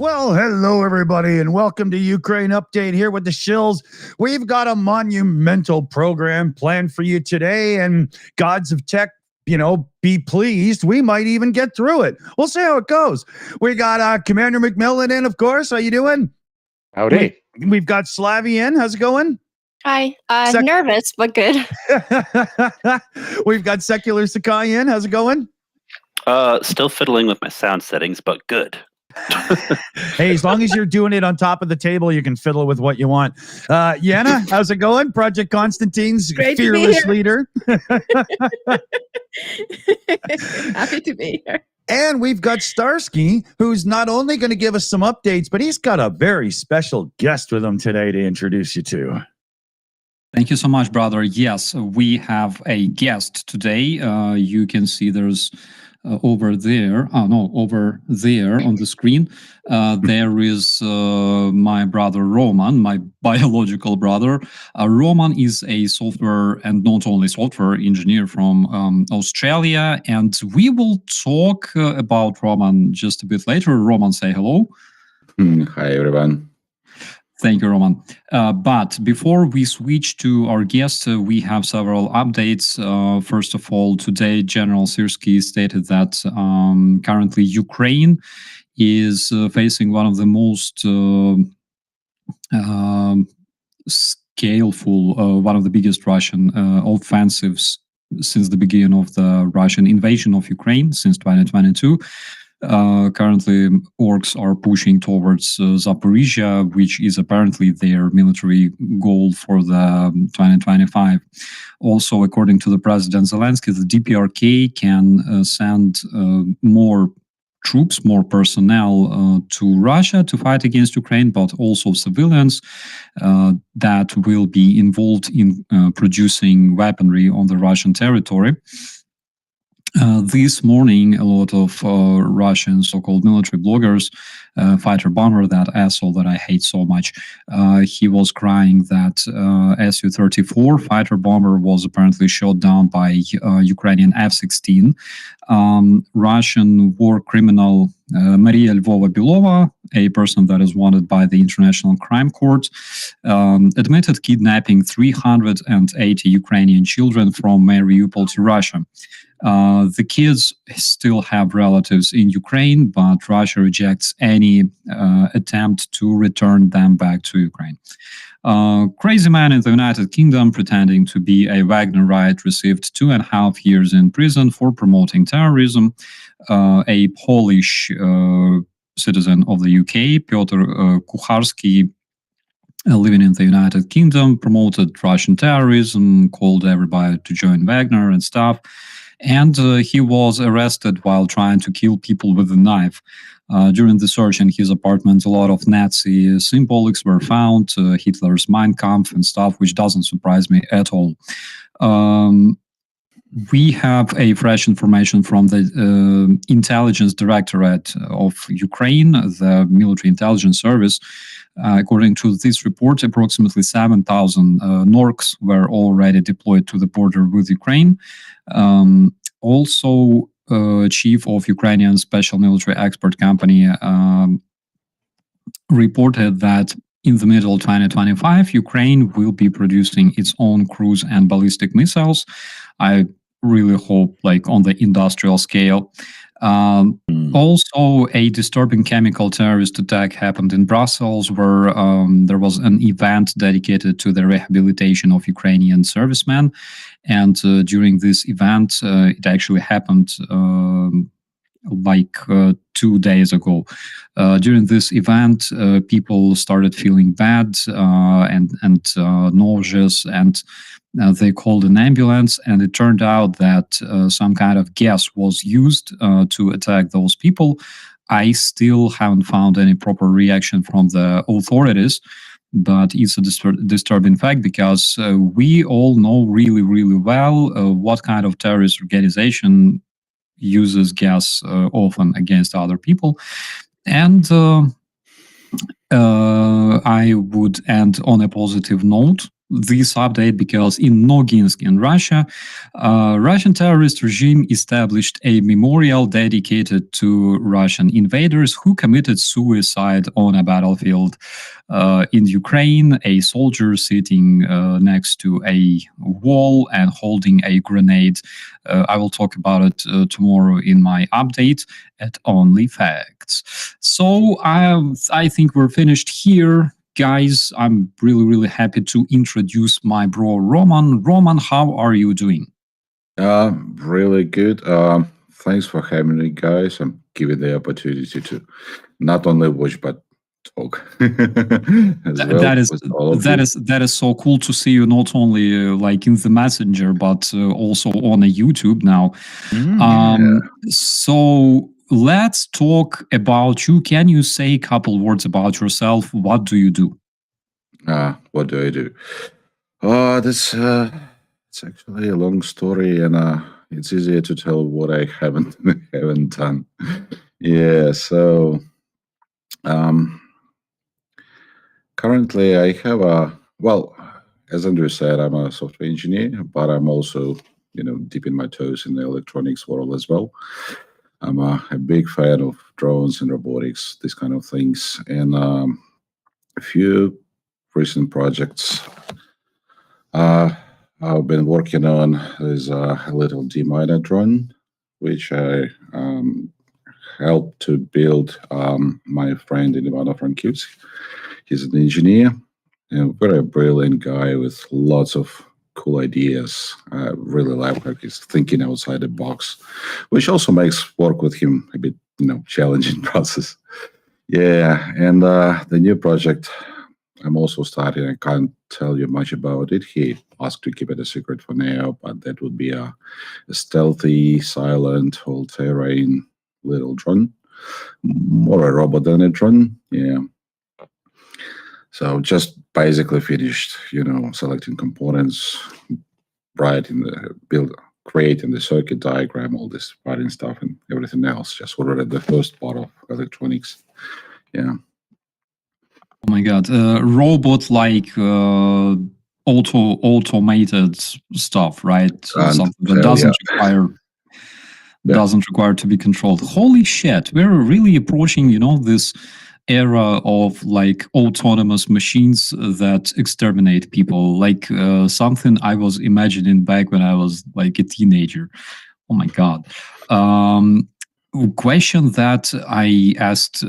Well, hello, everybody, and welcome to Ukraine Update here with the Shills. We've got a monumental program planned for you today, and gods of tech, be pleased. We might even get through it. We'll see how it goes. We got Commander McMillan in, of course. How you doing? Howdy. We've got Slavie in. How's it going? Hi. Nervous, but good. We've got Secular Sekai in. How's it going? Still fiddling with my sound settings, but good. Hey, as long as you're doing it on top of the table, you can fiddle with what you want. Jana, how's it going? Project Constantine's fearless leader. Happy to be here. And we've got Starsky, who's not only going to give us some updates, but he's got a very special guest with him today to introduce you to. Thank you so much, brother. Yes, we have a guest today. You can see there's over there on the screen, there is my brother Roman, my biological brother. Roman is a software and not only software engineer from Australia, and we will talk about Roman just a bit later. Roman, say hello. Hi, everyone. Thank you, Roman. But before we switch to our guest, we have several updates. First of all, today, General Starsky stated that currently Ukraine is facing one of the most scaleful, one of the biggest Russian offensives since the beginning of the Russian invasion of Ukraine since 2022. Currently, orcs are pushing towards Zaporizhia, which is apparently their military goal for the 2025. Also, according to the President Zelensky, the DPRK can send more troops, more personnel to Russia to fight against Ukraine, but also civilians that will be involved in producing weaponry on the Russian territory. This morning, a lot of Russian so-called military bloggers, fighter bomber, that asshole that I hate so much, he was crying that Su-34 fighter bomber was apparently shot down by Ukrainian F-16. Russian war criminal Maria Lvova-Belova, a person that is wanted by the International Crime Court, admitted kidnapping 380 Ukrainian children from Mariupol to Russia. The kids still have relatives in Ukraine, but Russia rejects any attempt to return them back to Ukraine. Crazy man in the United Kingdom pretending to be a Wagnerite received 2.5 years in prison for promoting terrorism. A Polish citizen of the UK, Piotr Kucharski, living in the United Kingdom, promoted Russian terrorism, called everybody to join Wagner and stuff. And he was arrested while trying to kill people with a knife. During the search in his apartment, a lot of Nazi symbolics were found, Hitler's Mein Kampf and stuff, which doesn't surprise me at all. We have a fresh information from the Intelligence Directorate of Ukraine, the military intelligence service. According to this report, approximately 7,000 Norks were already deployed to the border with Ukraine. Also, chief of Ukrainian Special Military Export Company reported that in the middle of 2025, Ukraine will be producing its own cruise and ballistic missiles. I really hope, like, on the industrial scale. Also, a disturbing chemical terrorist attack happened in Brussels, where there was an event dedicated to the rehabilitation of Ukrainian servicemen. And during this event, it actually happened like 2 days ago. During this event, people started feeling bad and nauseous, and they called an ambulance, and it turned out that some kind of gas was used to attack those people. I still haven't found any proper reaction from the authorities, but it's a disturbing fact, because we all know really, really well what kind of terrorist organization uses gas often against other people. And I would end on a positive note. this update because in Noginsk in Russia, Russian terrorist regime established a memorial dedicated to Russian invaders who committed suicide on a battlefield. In Ukraine, a soldier sitting next to a wall and holding a grenade. I will talk about it tomorrow in my update at Only Facts. So I think we're finished here. Guys, I'm really, really happy to introduce my bro, Roman. Roman, how are you doing? Really good. Thanks for having me, guys. I'm giving the opportunity to not only watch but talk as well. That is so cool to see you not only like in the messenger but also on a YouTube now. So let's talk about you. Can you say a couple words about yourself? What do you do? What do I do? It's actually a long story, and it's easier to tell what I haven't done. Yeah, so currently I have as Andrew said, I'm a software engineer, but I'm also, dipping my toes in the electronics world as well. I'm a big fan of drones and robotics, these kind of things, and a few recent projects I've been working on is a little D-miner drone, which I helped to build my friend in Ivano-Frankivsk. He's an engineer and a very brilliant guy with lots of cool ideas. I really like how he's thinking outside the box, which also makes work with him a bit, challenging process. Yeah, and the new project I'm also starting, I can't tell you much about it. He asked to keep it a secret for now, but that would be a stealthy, silent, all-terrain little drone. More a robot than a drone, yeah. So just basically finished, selecting components, creating the circuit diagram, all this writing stuff and everything else. Just ordered the first part of electronics. Yeah. Oh my God, robot like automated stuff, right? Something that doesn't require to be controlled. Holy shit, we're really approaching, this era of like autonomous machines that exterminate people, like something I was imagining back when I was like a teenager. Oh my God. Question that I asked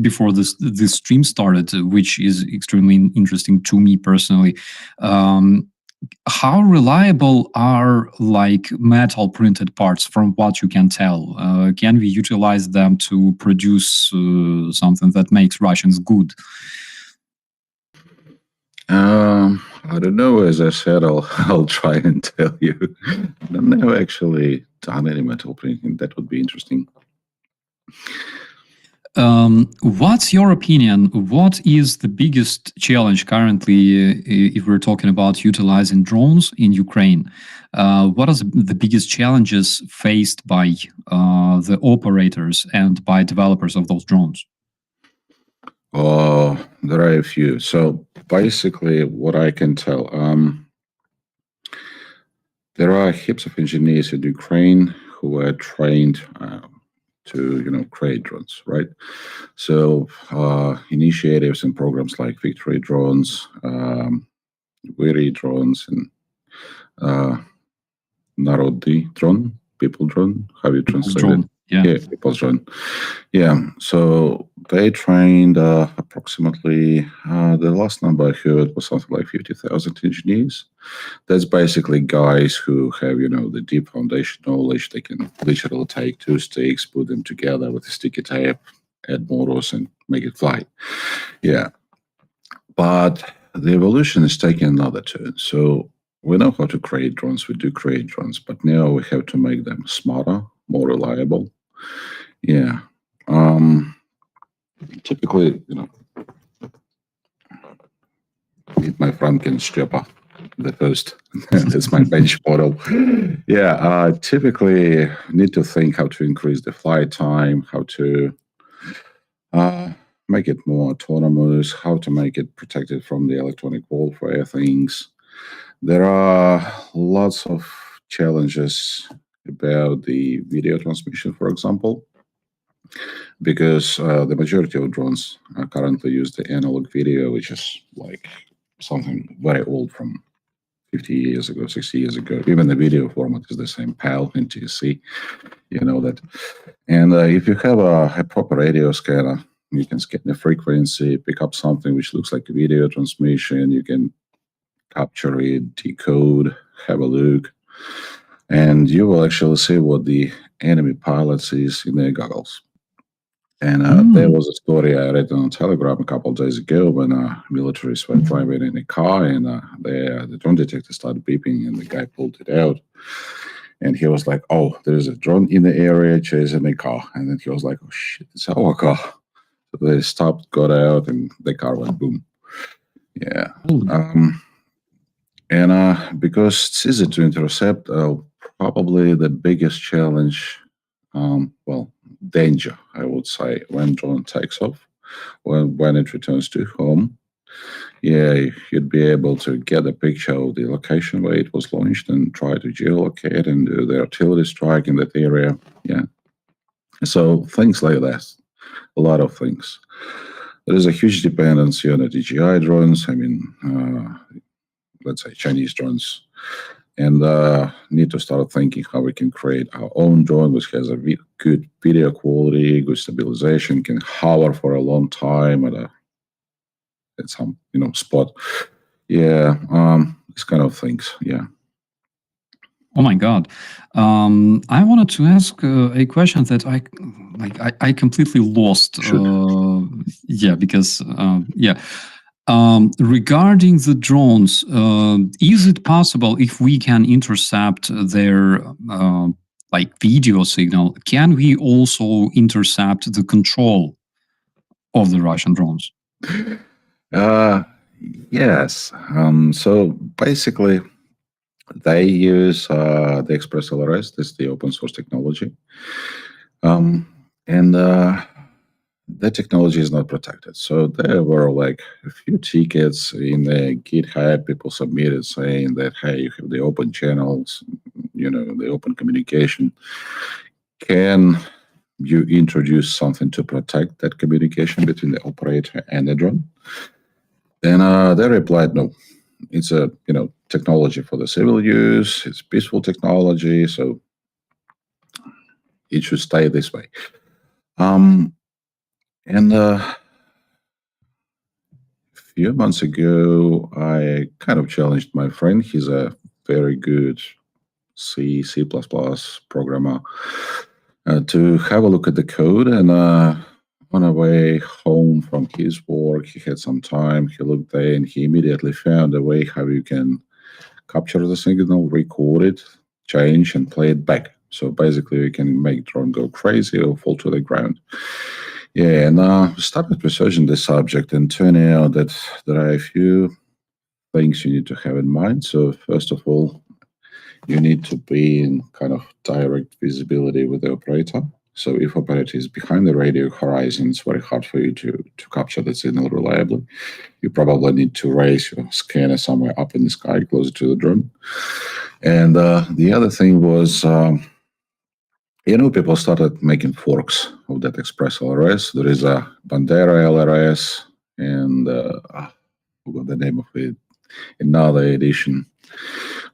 before this stream started, which is extremely interesting to me personally. How reliable are like metal printed parts from what you can tell? Can we utilize them to produce something that makes Russians good? I don't know. As I said, I'll try and tell you. I've never actually done any metal printing. That would be interesting. What's your opinion? What is the biggest challenge currently, if we're talking about utilizing drones in Ukraine? What are the biggest challenges faced by the operators and by developers of those drones? Oh, there are a few. So basically, what I can tell, there are heaps of engineers in Ukraine who are trained to create drones, right? So initiatives and programs like Victory Drones, Weary Drones, and Narodi Drone, People Drone, how you translate it? Yeah, People's Drone. Yeah, so they trained approximately, the last number I heard was something like 50,000 engineers. That's basically guys who have, the deep foundation knowledge. They can literally take two sticks, put them together with a sticky tape, add motors, and make it fly. Yeah. But the evolution is taking another turn. So we know how to create drones. We do create drones, but now we have to make them smarter, more reliable. Yeah. Typically, my Frankenstreper, the first. That's my bench model. Yeah. Typically, need to think how to increase the flight time, how to make it more autonomous, how to make it protected from the electronic warfare things. There are lots of challenges about the video transmission, for example, because the majority of drones currently use the analog video, which is like something very old from 50 years ago, 60 years ago. Even the video format is the same, PAL and TSC, you know that. And if you have a proper radio scanner, you can scan the frequency, pick up something which looks like a video transmission, you can capture it, decode, have a look, and you will actually see what the enemy pilot sees in their goggles. And there was a story I read on Telegram a couple of days ago when militaries were driving in a car and the drone detector started beeping and the guy pulled it out. And he was like, oh, there's a drone in the area chasing a car. And then he was like, oh, shit, it's our car. So they stopped, got out, and the car went boom. Yeah. And because it's easy to intercept, probably the biggest challenge, danger, I would say, when drone takes off, when it returns to home, you'd be able to get a picture of the location where it was launched and try to geolocate and do the artillery strike in that area. Yeah. So things like that, a lot of things. There is a huge dependency on the DJI drones. I mean, let's say Chinese drones. And need to start thinking how we can create our own drone which has a good video quality, good stabilization, can hover for a long time at some spot. Yeah, these kind of things. Yeah. Oh my God! I wanted to ask a question that I completely lost. Because regarding the drones, is it possible if we can intercept their video signal? Can we also intercept the control of the Russian drones? Yes. So basically, they use the Express LRS. This is the open source technology, and the technology is not protected. So there were like a few tickets in the GitHub people submitted saying that, hey, you have the open channels, the open communication. Can you introduce something to protect that communication between the operator and the drone? And they replied, no. It's a technology for the civil use. It's peaceful technology, so it should stay this way. And a few months ago, I kind of challenged my friend. He's a very good C++ programmer to have a look at the code. And on our way home from his work, he had some time. He looked there and he immediately found a way how you can capture the signal, record it, change, and play it back. So basically, you can make drone go crazy or fall to the ground. Yeah, and started researching this subject and turned out that there are a few things you need to have in mind. So first of all, you need to be in kind of direct visibility with the operator. So if operator is behind the radio horizon, it's very hard for you to capture the signal reliably. You probably need to raise your scanner somewhere up in the sky, closer to the drone. And the other thing was, people started making forks of that Express LRS. There is a Bandera LRS and I forgot the name of it, another edition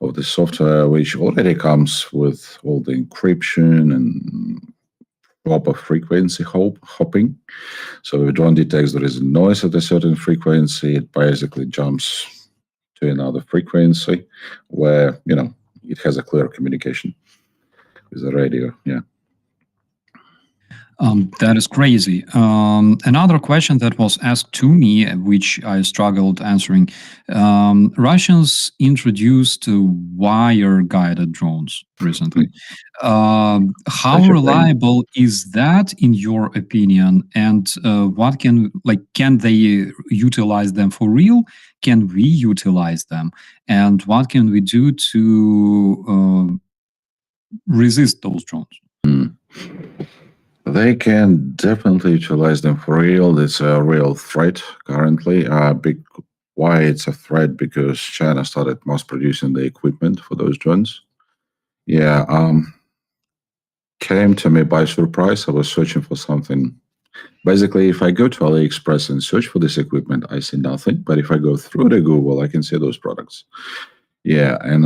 of the software, which already comes with all the encryption and proper frequency hopping. So if a drone detects there is a noise at a certain frequency, it basically jumps to another frequency where, it has a clear communication with the radio. Yeah. That is crazy. Another question that was asked to me, which I struggled answering, Russians introduced wire-guided drones recently. How reliable is that, in your opinion? And what can they utilize them for real? Can we utilize them? And what can we do to resist those drones? They can definitely utilize them for real. It's a real threat currently. why it's a threat, because China started mass producing the equipment for those drones. Yeah, came to me by surprise. I was searching for something. Basically, if I go to AliExpress and search for this equipment, I see nothing. But if I go through the Google, I can see those products. Yeah, and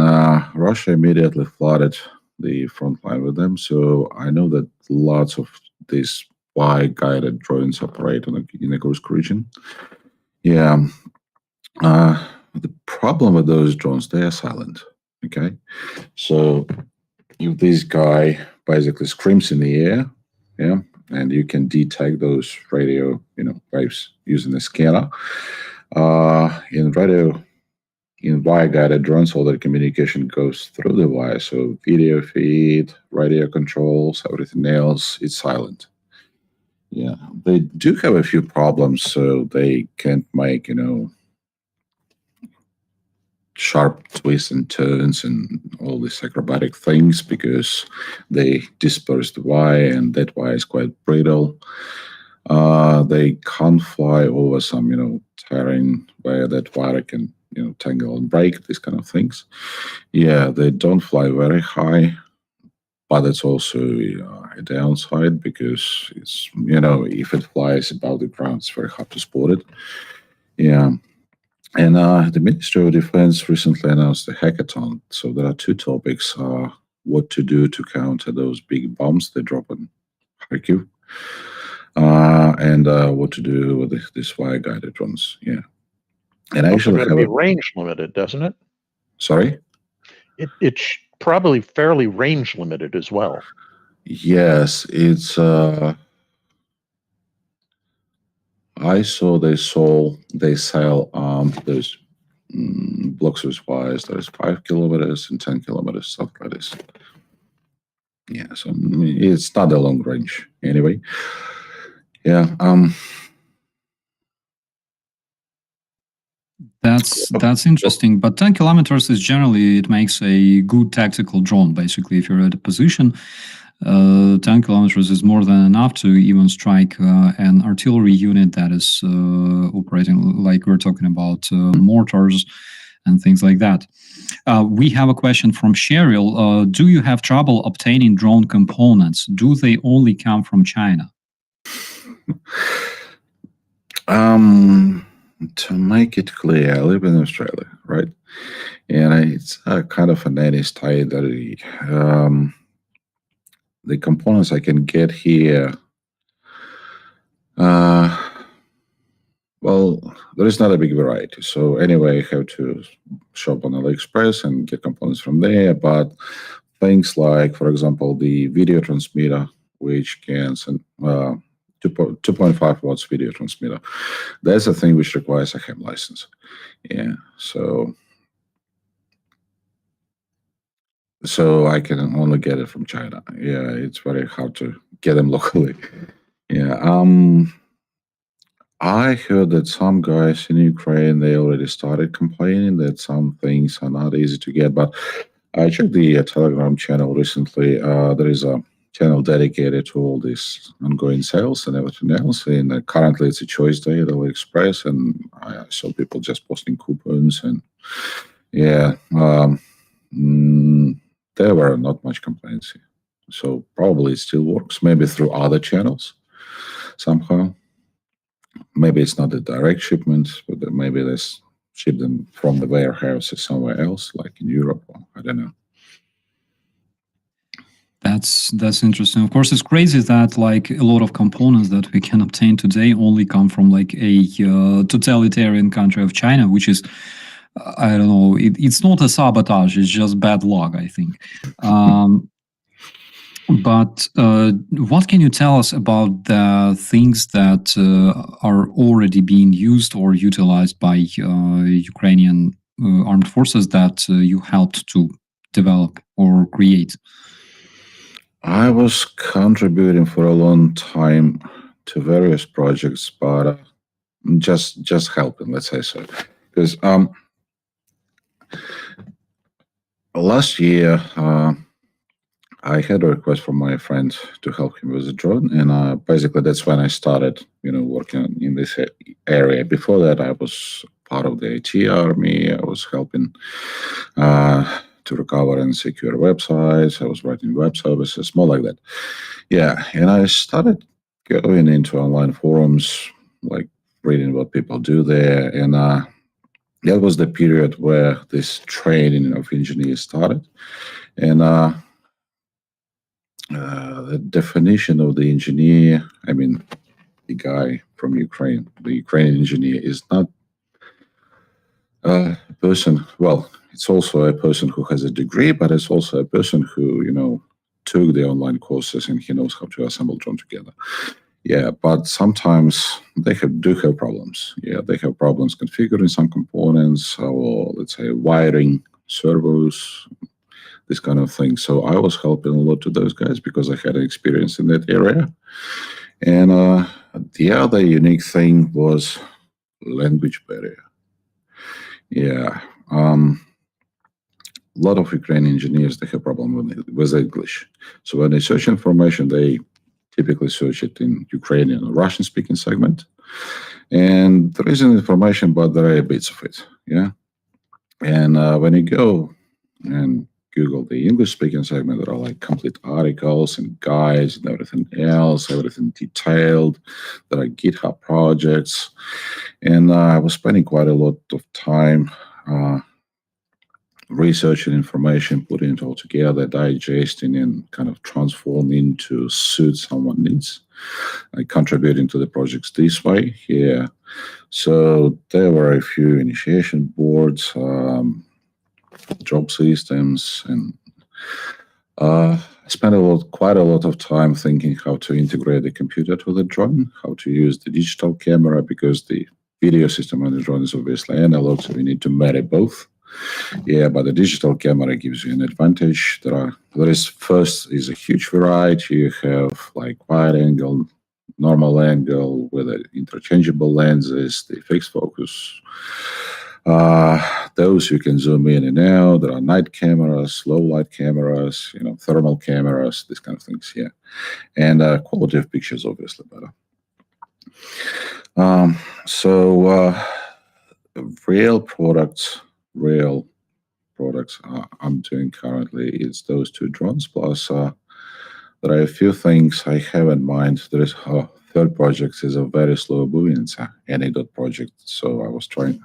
Russia immediately flooded the front line with them. So I know that lots of these spy-guided drones operate in the Kursk region. Yeah. The problem with those drones, they are silent. Okay. So if this guy basically screams in the air, yeah, and you can detect those radio, waves using the scanner. In wire-guided drones, all the communication goes through the wire. So video feed, radio controls, everything else, it's silent. Yeah, they do have a few problems. So they can't make, sharp twists and turns and all these acrobatic things, because they disperse the wire, and that wire is quite brittle. They can't fly over some, terrain where that wire can, tangle and break, these kind of things. Yeah, they don't fly very high, but it's also a downside, because it's, if it flies above the ground, it's very hard to spot it. Yeah. And the Ministry of Defense recently announced a hackathon. So there are two topics: what to do to counter those big bombs they drop in Kharkiv, and what to do with these wire-guided drones. Yeah, and I Also actually got to be range limited, doesn't it? Sorry. It's probably fairly range limited as well. Yes, it's. I saw they sell those blocks with wires that is 5 kilometers and 10 kilometers, stuff like this. Yeah, so it's not a long range anyway. Yeah. That's interesting. But 10 kilometers is generally, it makes a good tactical drone. Basically, if you're at a position, 10 kilometers is more than enough to even strike an artillery unit that is operating, like we're talking about mortars and things like that. We have a question from Cheryl. Do you have trouble obtaining drone components? Do they only come from China? To make it clear, I live in Australia, right? And it's kind of a nanny state that the components I can get here, well, there is not a big variety. So anyway, I have to shop on AliExpress and get components from there. But things like, for example, the video transmitter, which can send 2.5 watts video transmitter, that's a thing which requires a ham license. Yeah, so I can only get it from China. Yeah, it's very hard to get them locally. Yeah. I heard that some guys in Ukraine, they already started complaining that some things are not easy to get. But I checked the Telegram channel recently. There is a channel dedicated to all these ongoing sales and everything else. And currently it's a choice day at AliExpress, and I saw people just posting coupons. And yeah, there were not much complaints. So probably it still works, maybe through other channels somehow. Maybe it's not a direct shipment, but maybe they ship them from the warehouses somewhere else, like in Europe, or I don't know. That's interesting. Of course, it's crazy that like a lot of components that we can obtain today only come from like a totalitarian country of China, which is, I don't know, it's not a sabotage, it's just bad luck, I think. But what can you tell us about the things that are already being used or utilized by Ukrainian armed forces that you helped to develop or create? I was contributing for a long time to various projects, but just helping, let's say so. Because last year, I had a request from my friend to help him with a drone, and basically that's when I started, working in this area. Before that, I was part of the IT army. I was helping to recover and secure websites. I was writing web services, more like that. Yeah, and I started going into online forums, like reading what people do there, and that was the period where this training of engineers started. And the definition of the engineer, I mean, the guy from Ukraine, the Ukrainian engineer, is not a person, well, it's also a person who has a degree, but it's also a person who, took the online courses and he knows how to assemble drone together. Yeah, but sometimes they do have problems. Yeah, they have problems configuring some components or, let's say, wiring servos, this kind of thing. So I was helping a lot to those guys because I had experience in that area. And the other unique thing was language barrier. Yeah. A lot of Ukrainian engineers, they have problem with English. So when they search information, they typically search it in Ukrainian or Russian-speaking segment. And there isn't information, but there are bits of it, yeah? And when you go and Google the English-speaking segment, there are like complete articles and guides and everything else, everything detailed. There are GitHub projects. And I was spending quite a lot of time researching information, putting it all together, digesting and kind of transforming to suit someone needs, contributing to the projects this way. Yeah. So there were a few initiation boards, job systems, and I spent quite a lot of time thinking how to integrate the computer to the drone, how to use the digital camera, because the video system on the drone is obviously analog, so we need to marry both. Yeah, but the digital camera gives you an advantage. There is a huge variety. You have like wide angle, normal angle with interchangeable lenses, the fixed focus. Those you can zoom in and out. There are night cameras, low light cameras, thermal cameras, these kind of things. Yeah, and quality of pictures obviously better. Real products I'm doing currently is those two drones, plus there are a few things I have in mind. There is third project is a very slow moving, it's an anecdote project. So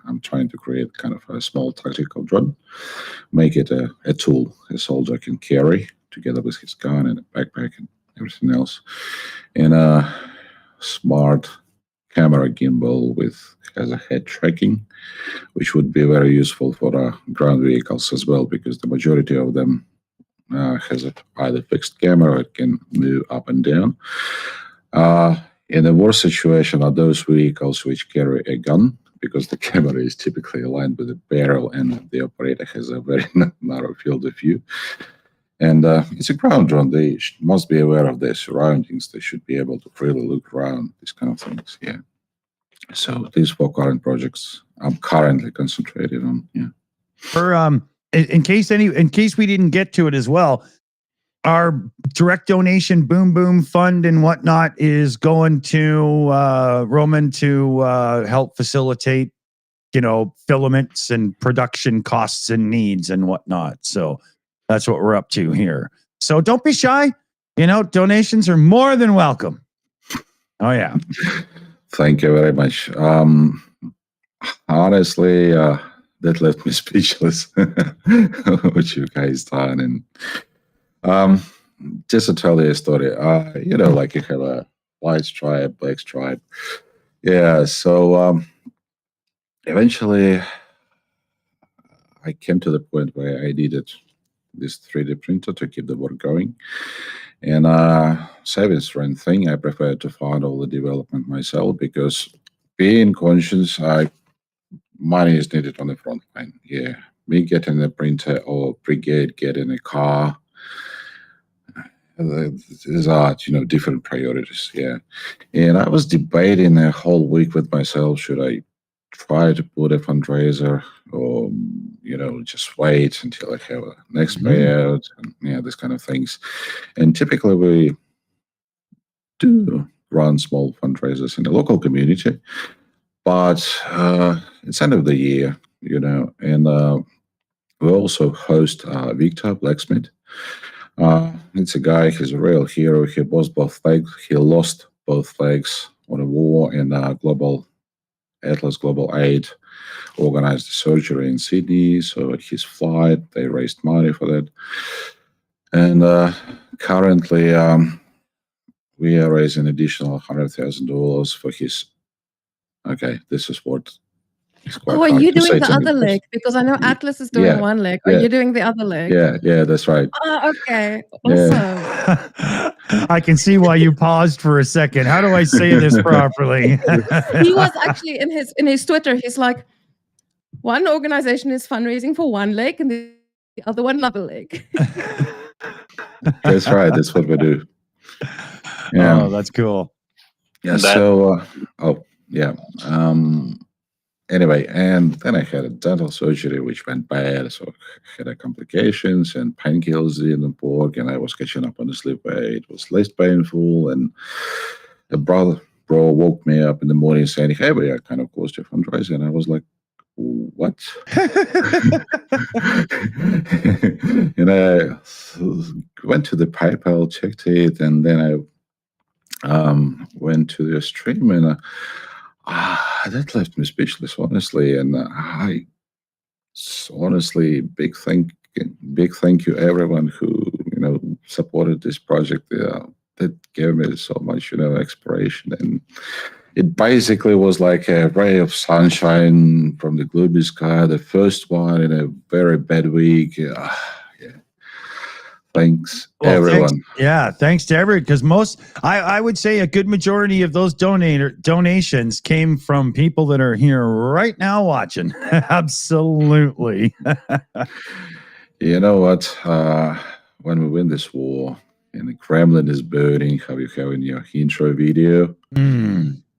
I'm trying to create kind of a small tactical drone, make it a tool a soldier can carry together with his gun and a backpack and everything else. And a smart camera gimbal has a head tracking, which would be very useful for ground vehicles as well, because the majority of them has either fixed camera or it can move up and down. In a war situation are those vehicles which carry a gun, because the camera is typically aligned with the barrel and the operator has a very narrow field of view. And it's a ground drone. They must be aware of their surroundings. They should be able to freely look around, these kind of things. Yeah. So these 4 current projects I'm currently concentrated on. Yeah. For in case we didn't get to it as well, our direct donation boom fund and whatnot is going to Roman to help facilitate, filaments and production costs and needs and whatnot. So that's what we're up to here. So don't be shy. Donations are more than welcome. Oh yeah. Thank you very much. Honestly, that left me speechless. What you guys done, and just to tell you a story. Like you have a white stripe, black stripe. Yeah. So eventually, I came to the point where I needed this 3D printer to keep the work going. And savings rent thing, I prefer to fund all the development myself, because being conscious, money is needed on the front line. Yeah, me getting a printer or brigade getting a car, these are different priorities. Yeah, and I was debating a whole week with myself: should I try to put a fundraiser, or just wait until I have a next payout, and this kind of things. And typically we do run small fundraisers in the local community, but it's end of the year, and we also host Victor Blacksmith. It's a guy. He's a real hero. He lost both legs. He lost both legs on a war, and Global Atlas Global Aid organized the surgery in Sydney. So his flight, they raised money for that, and currently we are raising additional $100,000 for his. Okay, this is what. Oh, are you doing the other leg? Because I know Atlas is doing one leg. Are you doing the other leg? Yeah, that's right. Oh, okay. Awesome. I can see why you paused for a second. How do I say this properly? He was actually in his Twitter. He's like, one organization is fundraising for one leg, and the other one another leg. That's right. That's what we do. Yeah. Oh, that's cool. Yeah. So, anyway, and then I had a dental surgery which went bad, so I had complications and painkillers didn't work, and I was catching up on the sleep weight. It was less painful, and a bro woke me up in the morning saying, "Hey, we are kind of close to fundraising," and I was like, "What?" And I went to the PayPal, checked it, and then I went to the stream, and that left me speechless, honestly. And I honestly big thank you everyone who supported this project. That gave me so much inspiration, and it basically was like a ray of sunshine from the gloomy sky. The first one in a very bad week. Thanks, everyone. Thanks to everyone, because I would say a good majority of those donations came from people that are here right now watching. Absolutely. You know what? When we win this war and the Kremlin is burning, how you have in your intro video.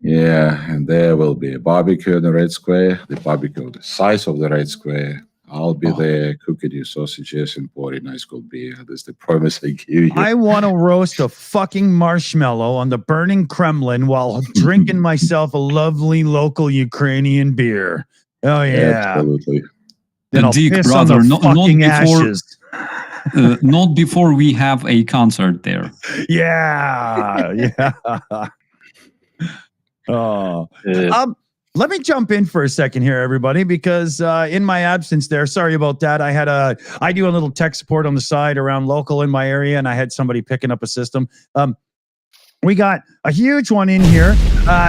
Yeah, and there will be a barbecue in the Red Square. The barbecue the size of the Red Square. I'll be there cooking you sausages and pouring nice cold beer. That's the promise I give you. I want to roast a fucking marshmallow on the burning Kremlin while drinking myself a lovely local Ukrainian beer. Oh, yeah. Absolutely. Then I'll Dick, piss brother, on the fucking ashes. Not before we have a concert there. Yeah. Oh. Let me jump in for a second here, everybody, because in my absence there, sorry about that. I do a little tech support on the side around local in my area, and I had somebody picking up a system. We got a huge one in here.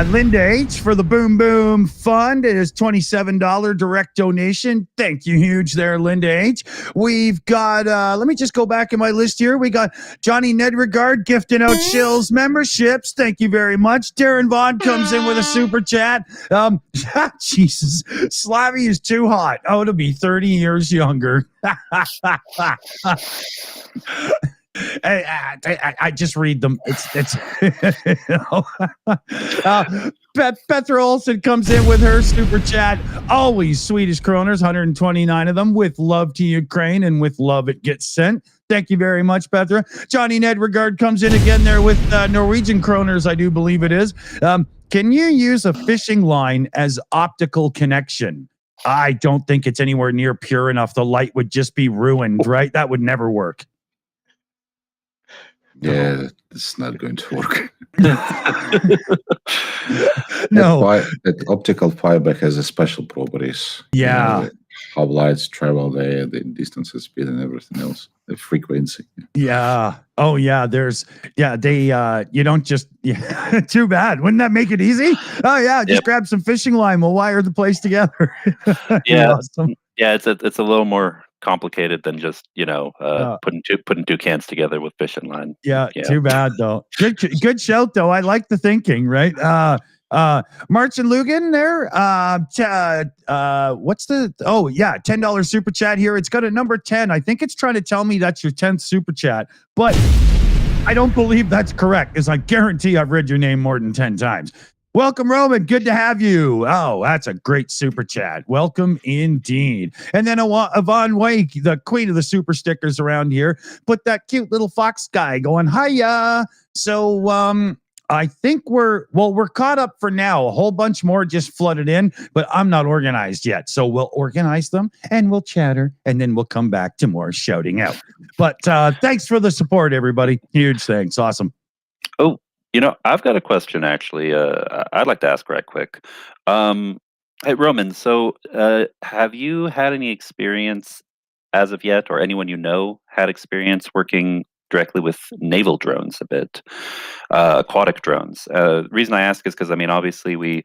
Linda H for the Boom Boom Fund. It is $27 direct donation. Thank you, huge there, Linda H. We've got, let me just go back in my list here. We got Johnny Nedregard gifting out Shills memberships. Thank you very much. Darren Vaughn comes in with a super chat. Jesus, Slavie is too hot. Oh, to be 30 years younger. I just read them. It's Petra Olsen comes in with her super chat. Always Swedish kroners, 129 of them. With love to Ukraine, and with love it gets sent. Thank you very much, Petra. Johnny Nedregard comes in again there with Norwegian kroners, I do believe it is. Can you use a fishing line as optical connection? I don't think it's anywhere near pure enough. The light would just be ruined, right? That would never work. Yeah, it's not going to work. No. That optical fiber has a special properties. Yeah. How lights travel there, the distances, speed, and everything else. The frequency. Yeah. Oh, yeah. You don't just, too bad. Wouldn't that make it easy? Oh, yeah. Just grab some fishing line. We'll wire the place together. Yeah. Awesome. Yeah. It's a little more complicated than just putting two cans together with fishing line. Yeah. Too bad though. Good shout though. I like the thinking, right? March and Lugan there. What's the $10 super chat here. It's got a number 10. I think it's trying to tell me that's your 10th super chat, but I don't believe that's correct, because I guarantee I've read your name more than 10 times. Welcome, Roman. Good to have you. Oh, that's a great super chat. Welcome indeed. And then Yvonne Wake, the queen of the super stickers around here, put that cute little fox guy going, hiya. So I think we're caught up for now. A whole bunch more just flooded in, but I'm not organized yet. So we'll organize them and we'll chatter and then we'll come back to more shouting out. But thanks for the support, everybody. Huge thanks. Awesome. Oh, I've got a question actually. I'd like to ask right quick. Hey, Roman, so have you had any experience as of yet, or anyone you know had experience working directly with naval drones a bit, aquatic drones? The reason I ask is because, obviously we,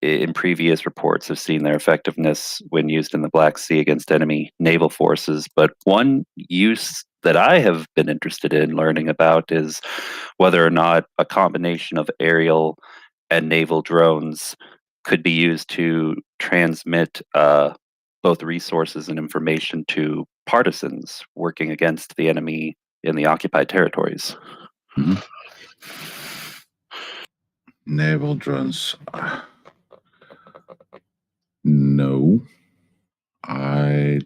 in previous reports have seen their effectiveness when used in the Black Sea against enemy naval forces. But one use that I have been interested in learning about is whether or not a combination of aerial and naval drones could be used to transmit both resources and information to partisans working against the enemy in the occupied territories. Mm-hmm. Naval drones. No, I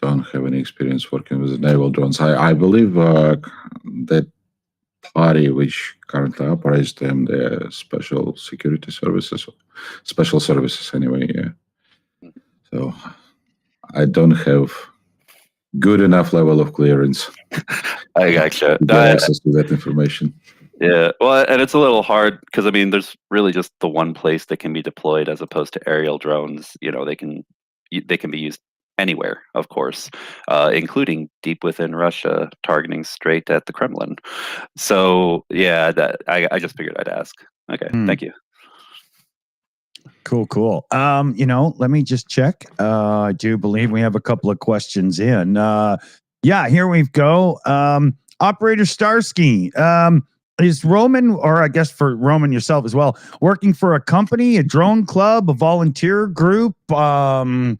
don't have any experience working with naval drones. I believe that party which currently operates them, the special security services, special services anyway, yeah. So I don't have good enough level of clearance I gotcha. to get access to that information. Yeah, well, and it's a little hard because there's really just the one place that can be deployed as opposed to aerial drones. They can be used anywhere, of course, including deep within Russia, targeting straight at the Kremlin. So yeah, that I just figured I'd ask. Okay, thank you. Cool. Let me just check. I do believe we have a couple of questions in. Yeah, here we go. Operator Starsky. Is Roman, or I guess for Roman yourself as well, working for a company, a drone club, a volunteer group? Okay.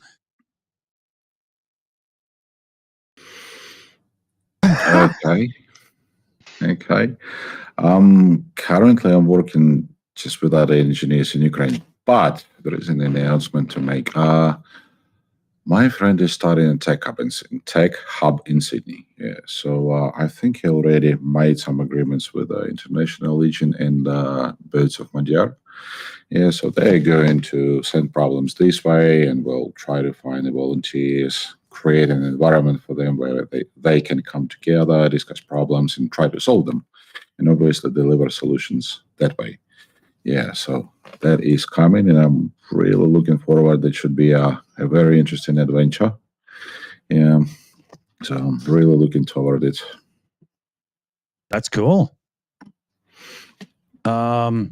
Currently, I'm working just with other engineers in Ukraine, but there is an announcement to make. My friend is starting a tech hub in Sydney. Yeah, so I think he already made some agreements with the International Legion and Birds of Magyar. Yeah, so they're going to send problems this way, and we'll try to find the volunteers, create an environment for them where they can come together, discuss problems, and try to solve them, and obviously deliver solutions that way. Yeah, so that is coming, and I'm really looking forward. That should be a very interesting adventure. Yeah, so I'm really looking toward it. That's cool. Sorry,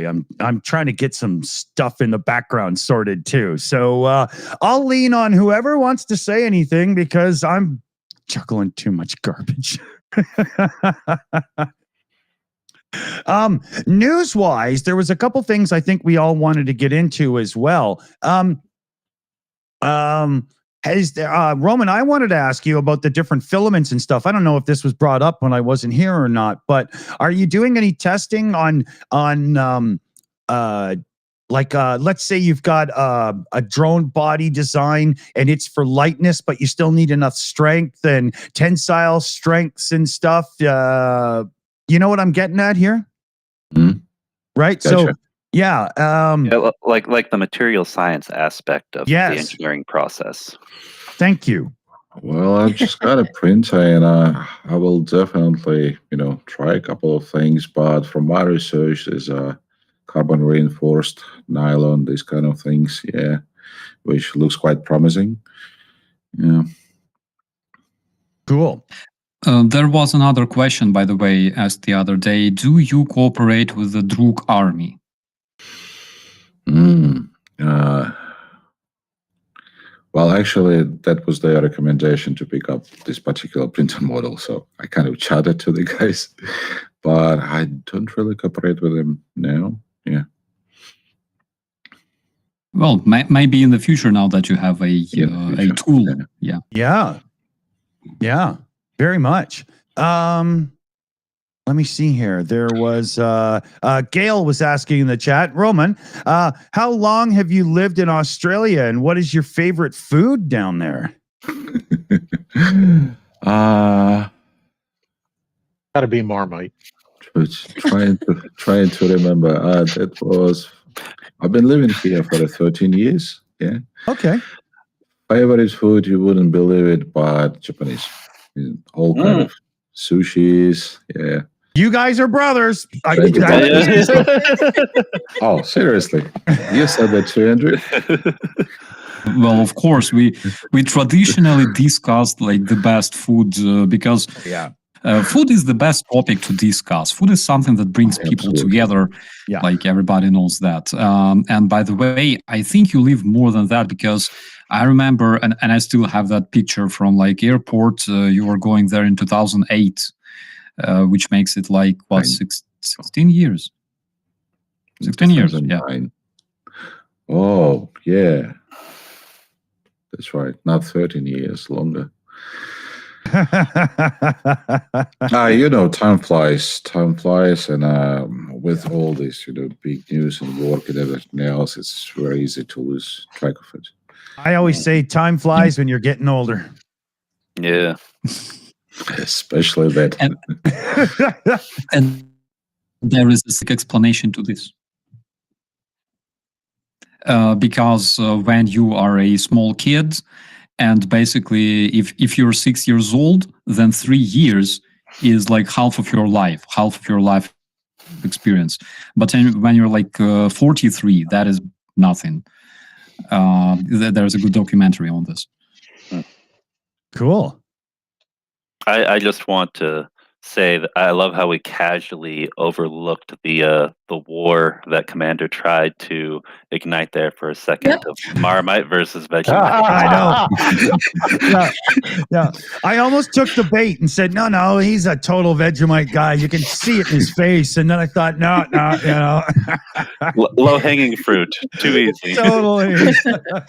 I'm trying to get some stuff in the background sorted too. So I'll lean on whoever wants to say anything because I'm juggling too much garbage. News-wise, there was a couple things I think we all wanted to get into as well. Roman, I wanted to ask you about the different filaments and stuff. I don't know if this was brought up when I wasn't here or not, but are you doing any testing on let's say you've got a drone body design and it's for lightness, but you still need enough strength and tensile strengths and stuff. You know what I'm getting at here? Mm-hmm. Right? Gotcha. So, yeah. Like the material science aspect of the engineering process. Thank you. Well, I've just got a printer, and I will definitely, try a couple of things. But from my research, there's carbon reinforced nylon, these kind of things, yeah, which looks quite promising. Yeah. Cool. There was another question, by the way, asked the other day. Do you cooperate with the Druk army? Well, actually, that was their recommendation to pick up this particular printer model. So I kind of chatted to the guys, but I don't really cooperate with them now. Yeah. Well, maybe in the future, now that you have a tool. Yeah, very much. Let me see here. There was Gail was asking in the chat, Roman, how long have you lived in Australia and what is your favorite food down there? Got to be Marmite. Trying to remember. That was. I've been living here for 13 years. Yeah. Okay. Favorite food, you wouldn't believe it, but Japanese. All kind of sushis. Yeah. You guys are brothers. Oh, seriously? You said that too, Andrew? Well, of course, we traditionally discussed like the best food because food is the best topic to discuss. Food is something that brings people together. Yeah. Like everybody knows that. And by the way, I think you live more than that because I remember, and I still have that picture from like airport. You were going there in 2008, which makes it like, what, 16 years? 16 years, yeah. Oh, yeah. That's right. Not 13 years, longer. Time flies. Time flies, and with all this, big news and work and everything else, it's very easy to lose track of it. I always say time flies when you're getting older. Yeah. Especially that. And there is a sick explanation to this. Because when you are a small kid, and basically if you're 6 years old, then 3 years is like half of your life experience. But when you're like 43, that is nothing. There's a good documentary on this. Cool. I just want to say that I love how we casually overlooked the war that Commander tried to ignite there for a second of Marmite versus Vegemite. I know. yeah. I almost took the bait and said, no, he's a total Vegemite guy. You can see it in his face. And then I thought, no, Low-hanging fruit. Too easy. Totally.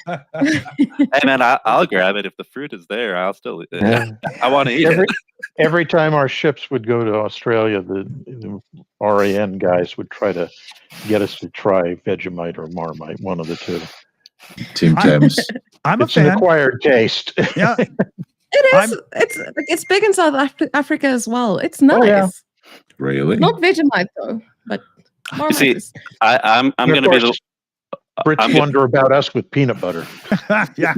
Hey, man, I'll grab it. If the fruit is there, I'll still I want to eat it. Every time our ships would go to Australia, the RAN guys would try to get us to try Vegemite or Marmite, one of the two. Team Thames. It's an acquired taste. Yeah. It is. It's big in South Africa as well. It's nice. Oh, yeah. Really? Not Vegemite though, but Marmite See, is. I'm going to be the Brits wonder about us with peanut butter. Yeah.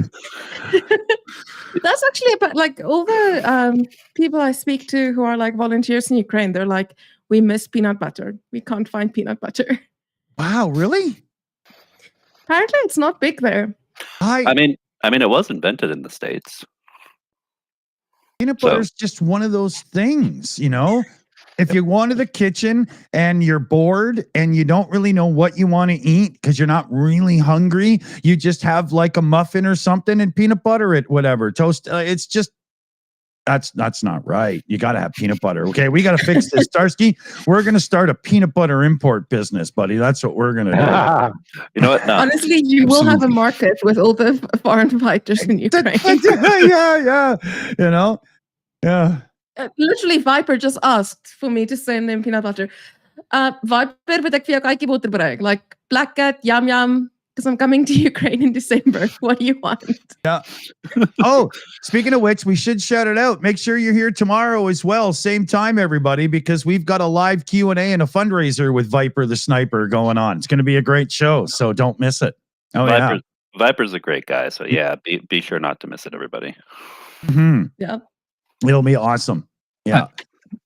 That's actually about like all the people I speak to who are like volunteers in Ukraine. They're like, we miss peanut butter. We can't find peanut butter. Wow, really? Apparently, it's not big there. I mean, it was invented in the States. Peanut butter is just one of those things, If you go into the kitchen and you're bored and you don't really know what you want to eat because you're not really hungry, you just have like a muffin or something and peanut butter it, whatever, toast. It's just, that's not right. You got to have peanut butter. Okay, we got to fix this, Starsky. We're going to start a peanut butter import business, buddy. That's what we're going to do. You know what? No. Honestly, you will have a market with all the foreign fighters in Ukraine. Yeah. Yeah. Literally, Viper just asked for me to send them peanut butter. Viper, wil ek vir jou kykie botter bring? Like Black Cat, Yum Yum, because I'm coming to Ukraine in December. What do you want? Yeah. Oh, speaking of which, we should shout it out. Make sure you're here tomorrow as well. Same time, everybody, because we've got a live Q&A and a fundraiser with Viper the Sniper going on. It's going to be a great show, so don't miss it. Oh, Viper's a great guy, so yeah, be sure not to miss it, everybody. Mm-hmm. Yeah. It'll be awesome. Yeah.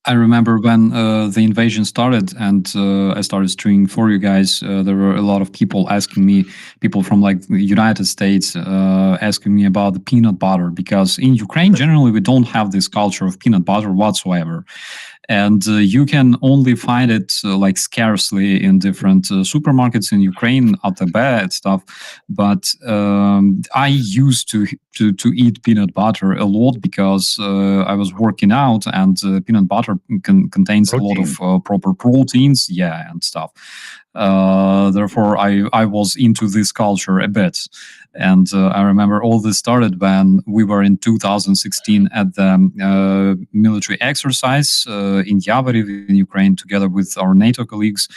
I remember when the invasion started and I started streaming for you guys, there were a lot of people asking me, people from like the United States, asking me about the peanut butter, because in Ukraine, generally, we don't have this culture of peanut butter whatsoever. And you can only find it like scarcely in different supermarkets in Ukraine, at the bed stuff. But I used to eat peanut butter a lot because I was working out, and peanut butter contains a lot of proper proteins, and stuff. Therefore, I was into this culture a bit. And I remember all this started when we were in 2016 at the military exercise in Yavoriv in Ukraine, together with our NATO colleagues.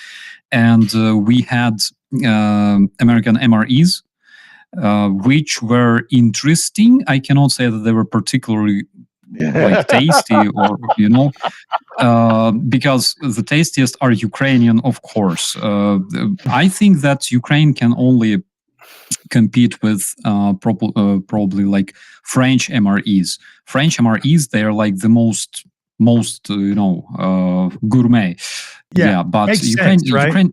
And we had American MREs, which were interesting. I cannot say that they were particularly like tasty, or because the tastiest are Ukrainian, of course. I think that Ukraine can only compete with probably like French MREs. French MREs, they're like the most gourmet. Yeah, but makes sense, right?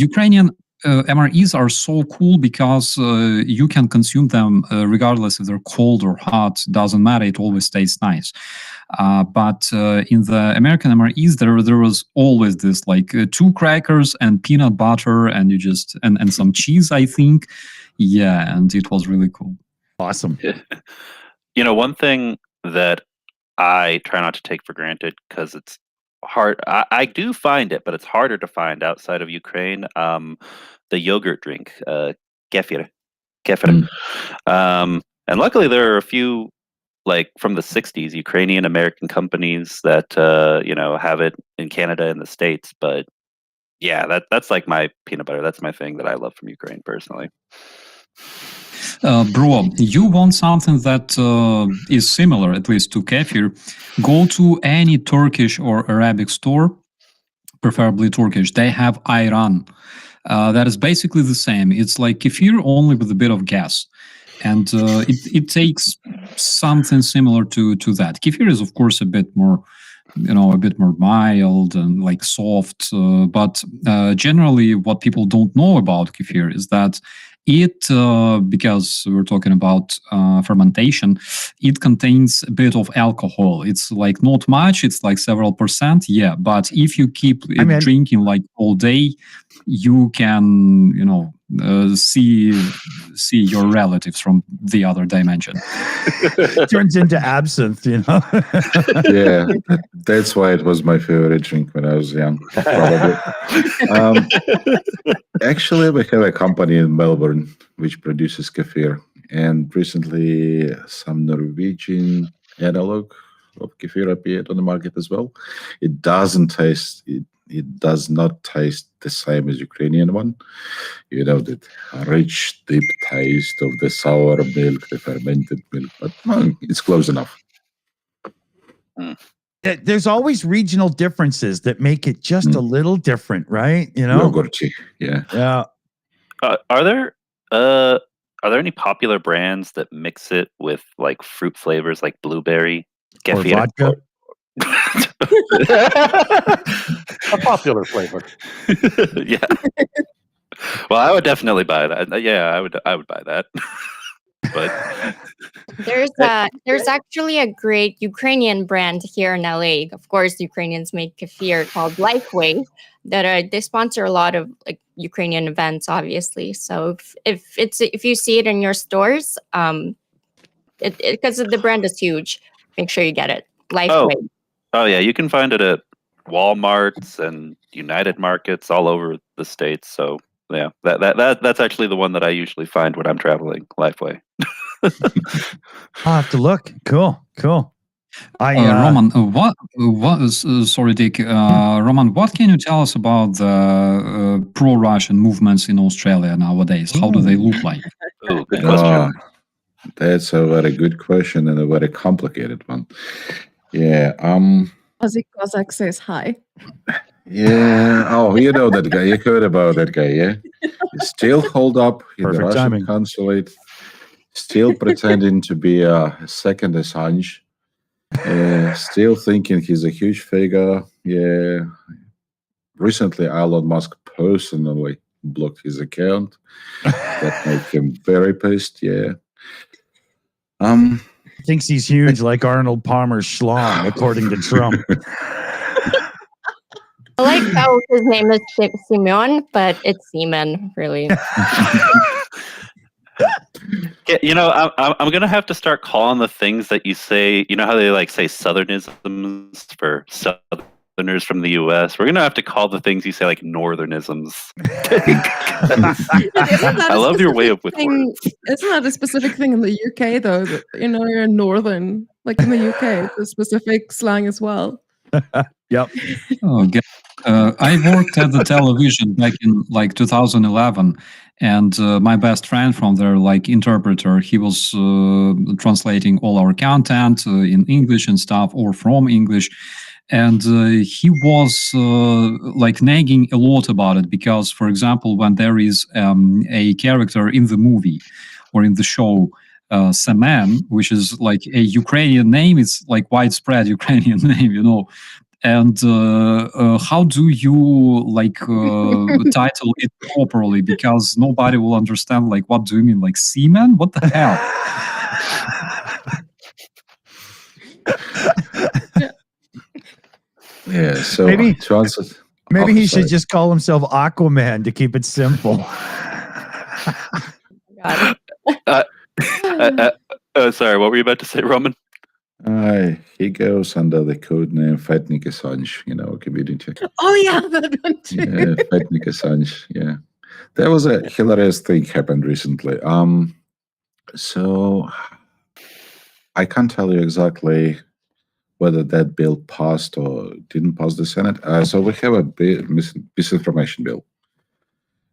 Ukrainian MREs are so cool because you can consume them regardless if they're cold or hot. Doesn't matter. It always tastes nice. But in the American MREs, there was always this like 2 crackers and peanut butter, and and some cheese, I think. Yeah, and it was really cool. Awesome. One thing that I try not to take for granted, because it's hard. I do find it, but it's harder to find outside of Ukraine. The yogurt drink, kefir. And luckily there are a few, like from the 60s, Ukrainian American companies that have it in Canada and the States. But yeah, that's like my peanut butter. That's my thing that I love from Ukraine personally. Bro, you want something that is similar, at least to kefir, go to any Turkish or Arabic store, preferably Turkish. They have ayran. That is basically the same. It's like kefir, only with a bit of gas. And it takes something similar to that. Kefir is, of course, a bit more mild and like soft. But generally, what people don't know about kefir is that it, because we're talking about fermentation, it contains a bit of alcohol. It's like not much, it's like several percent, yeah. But if you keep drinking like all day, you can, see your relatives from the other dimension. Turns into absinthe, Yeah, that's why it was my favorite drink when I was young, probably. Actually, we have a company in Melbourne which produces kefir, and recently some Norwegian analog of kefir appeared on the market as well. It doesn't taste it does not taste the same as Ukrainian one. That rich, deep taste of the sour milk, the fermented milk, but it's close enough. There's always regional differences that make it just a little different, right? Yogurty, yeah. Yeah. Are there any popular brands that mix it with like fruit flavors, like blueberry, or vodka? A popular flavor. Yeah. Well, I would definitely buy that. Yeah, I would buy that. But there's actually a great Ukrainian brand here in LA. Of course, Ukrainians make kefir called Lifeway. They sponsor a lot of like Ukrainian events, obviously. So if you see it in your stores, because the brand is huge, make sure you get it. Lifeway. Oh yeah, you can find it at Walmarts and United Markets all over the States. So yeah, that's actually the one that I usually find when I'm traveling. Lifeway. I'll have to look. Cool. Roman, sorry, Dick. Roman, what can you tell us about the pro-Russian movements in Australia nowadays? How do they look like? Oh, good question. That's a very good question and a very complicated one. Yeah. Ozzy Kozak says hi. Yeah. Oh, you know that guy. You heard about that guy, yeah? He still hold up in the Russian consulate, still pretending to be a second Assange, still thinking he's a huge figure. Yeah. Recently, Elon Musk personally blocked his account. That made him very pissed. Yeah. Thinks he's huge, like Arnold Palmer's schlong, according to Trump. I like how his name is Simeon, but it's Seaman, really. Yeah, I'm gonna have to start calling the things that you say. You know how they like say Southernisms for Southerners from the U.S. We're gonna have to call the things you say like Northernisms. I love your way of with words. Isn't that a specific thing in the UK though? That, you're in Northern, like in the UK, it's a specific slang as well. Yep. I worked at the television back in like 2011, And my best friend from there, like interpreter, he was translating all our content in English and stuff, or from English. And he was like nagging a lot about it because, for example, when there is a character in the movie or in the show, Semen, which is like a Ukrainian name, it's like widespread Ukrainian name, you know. And how do you like title it properly? Because nobody will understand. Like, what do you mean, like seaman? What the hell? Yeah, so Maybe- to answer, Maybe he sorry. should just call himself Aquaman to keep it simple. Got Sorry, what were you about to say, Roman? He goes under the code name Fatnik Assange, you know, community. Oh yeah, that one too. Yeah, Fatnik Assange. Yeah, there was a hilarious thing happened recently. So I can't tell you exactly whether that bill passed or didn't pass the Senate. So we have a misinformation bill.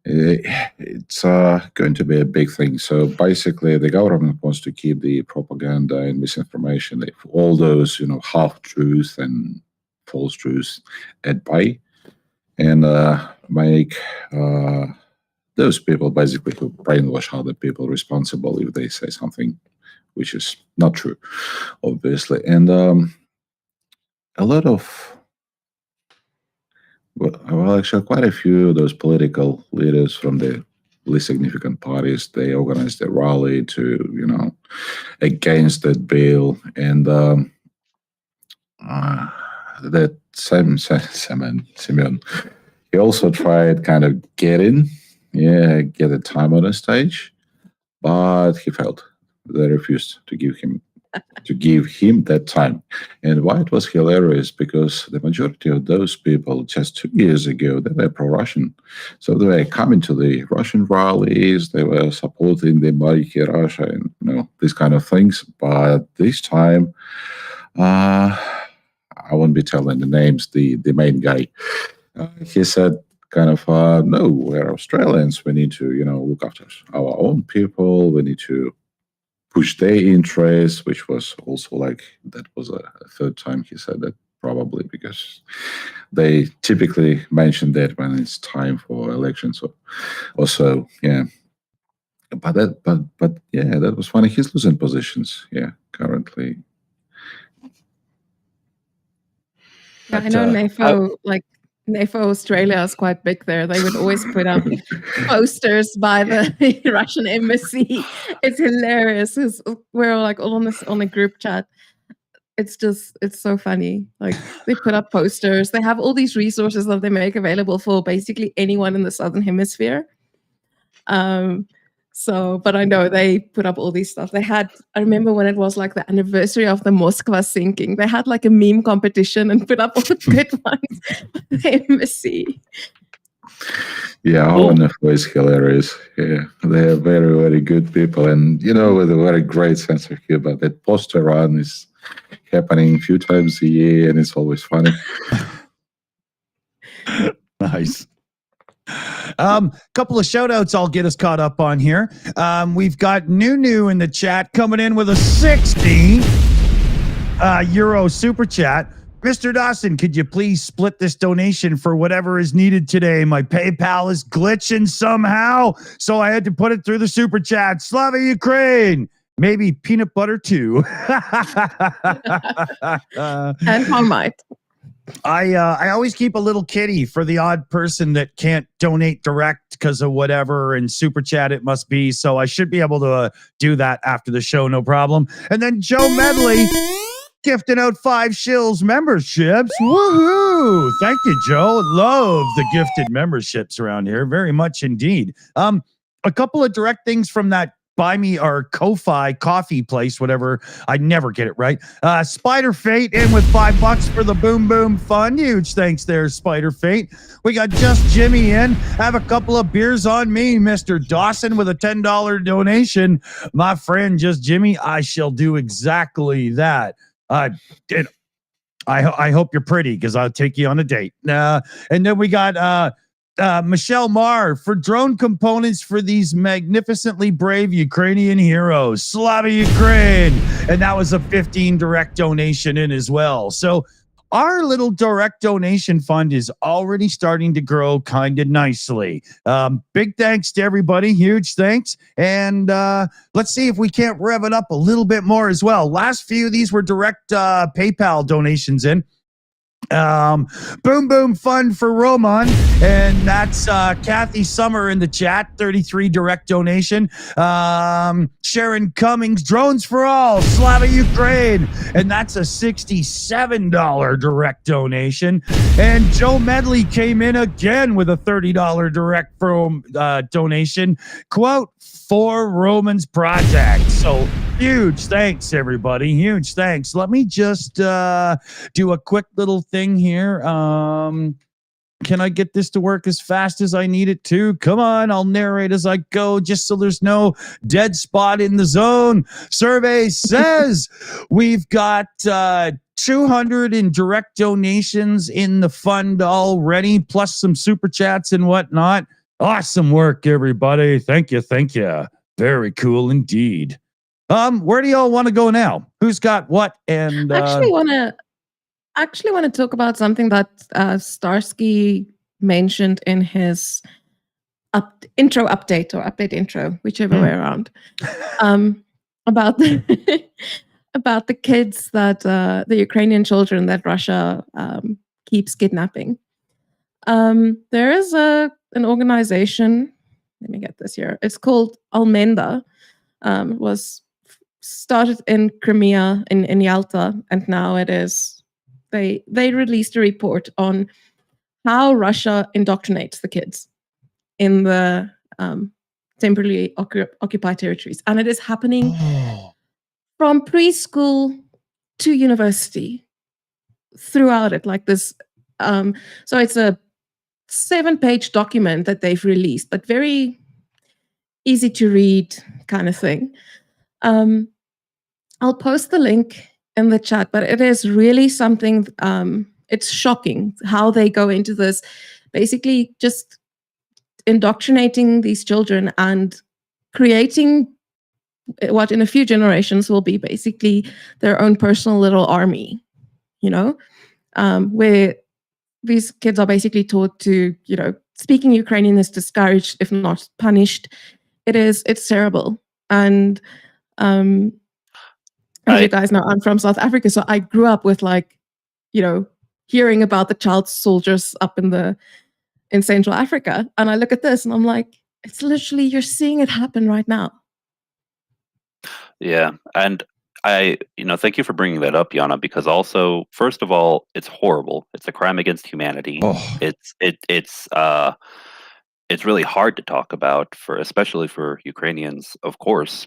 It's going to be a big thing. So basically, the government wants to keep the propaganda and misinformation, all those, you know, half truths and false truths at bay, and make those people basically who brainwash other people responsible if they say something which is not true, obviously. And a lot of, well, actually, quite a few of those political leaders from the least significant parties, they organized a rally to, you know, against that bill. And that Simeon, he also tried kind of get a time on the stage, but he failed. They refused to give him that time. And why it was hilarious, because the majority of those people just 2 years ago, they were pro-Russian. So they were coming to the Russian rallies, they were supporting the mighty Russia and, you know, these kind of things. But this time, I won't be telling the names, the main guy, he said kind of, no, we're Australians, we need to, you know, look after our own people, we need to push their interests, which was also like, that was a third time he said that, probably because they typically mention that when it's time for elections or so, yeah. But yeah, that was funny. He's losing positions, yeah, currently. Yeah, I know NAFO Australia is quite big there. They would always put up posters by the Russian embassy. It's hilarious. We're like all on the group chat. It's so funny. Like, they put up posters. They have all these resources that they make available for basically anyone in the Southern Hemisphere. But I know they put up all these stuff. I remember when it was like the anniversary of the Moskva sinking, they had like a meme competition and put up all the good ones for the embassy. Yeah, our NFO is hilarious. Yeah, they are very, very good people, and, you know, with a very great sense of humor. That poster run is happening a few times a year, and it's always funny. Nice. Couple of shout outs I'll get us caught up on here. We've got New in the chat coming in with a 60 euro super chat. Mr. Dawson, could you please split this donation for whatever is needed today? My PayPal is glitching somehow, so I had to put it through the super chat. Slava Ukraine. Maybe peanut butter too. And Marmite. I always keep a little kitty for the odd person that can't donate direct because of whatever, and super chat it must be. So I should be able to do that after the show, no problem. And then Joe Medley gifting out 5 Shills memberships. Woohoo! Thank you, Joe. Love the gifted memberships around here, very much indeed. A couple of direct things from that Buy Me or Ko-Fi coffee place, whatever. I never get it right. Spider Fate in with $5 for the Boom Boom Fund. Huge thanks there, Spider Fate. We got Just Jimmy in. Have a couple of beers on me, Mr. Dawson, with a $10 donation. My friend Just Jimmy, I shall do exactly that. I hope you're pretty, because I'll take you on a date. And then we got Michelle Marr, for drone components for these magnificently brave Ukrainian heroes, Slavie, Ukraine. And that was a 15 direct donation in as well. So our little direct donation fund is already starting to grow kind of nicely. Big thanks to everybody. Huge thanks. And let's see if we can't rev it up a little bit more as well. Last few of these were direct PayPal donations in. Boom Boom Fund for Roman, and that's Kathy Summer in the chat, 33 direct donation. Sharon Cummings, Drones for All, Slava, Ukraine, and that's a $67 direct donation. And Joe Medley came in again with a $30 direct donation. Quote, for Roman's project. So huge thanks, everybody. Huge thanks. Let me just do a quick little thing here. Can I get this to work as fast as I need it to? Come on, I'll narrate as I go, just so there's no dead spot in the zone. Survey says we've got 200 in direct donations in the fund already, plus some super chats and whatnot. Awesome work, everybody. Thank you. Thank you. Very cool indeed. Where do y'all want to go now? Who's got what? And actually want to talk about something that Starsky mentioned in his intro update, or update intro, whichever way around, about the about the kids that the Ukrainian children that Russia keeps kidnapping. There is an organization. Let me get this here. It's called Almenda. Was started in Crimea, in Yalta, and now it is. They released a report on how Russia indoctrinates the kids in the temporarily occupied territories, and it is happening from preschool to university throughout it, like this. So it's a 7-page document that they've released, but very easy to read kind of thing. I'll post the link in the chat, but it is really something. It's shocking how they go into this, basically just indoctrinating these children and creating what in a few generations will be basically their own personal little army, where these kids are basically taught to, speaking Ukrainian is discouraged, if not punished. It's terrible. And as you guys know, I'm from South Africa, so I grew up with hearing about the child soldiers up in Central Africa. And I look at this and I'm like, it's literally, you're seeing it happen right now. Yeah. And thank you for bringing that up, Jana, because also, first of all, it's horrible. It's a crime against humanity. Oh. It's really hard to talk about, especially for Ukrainians, of course.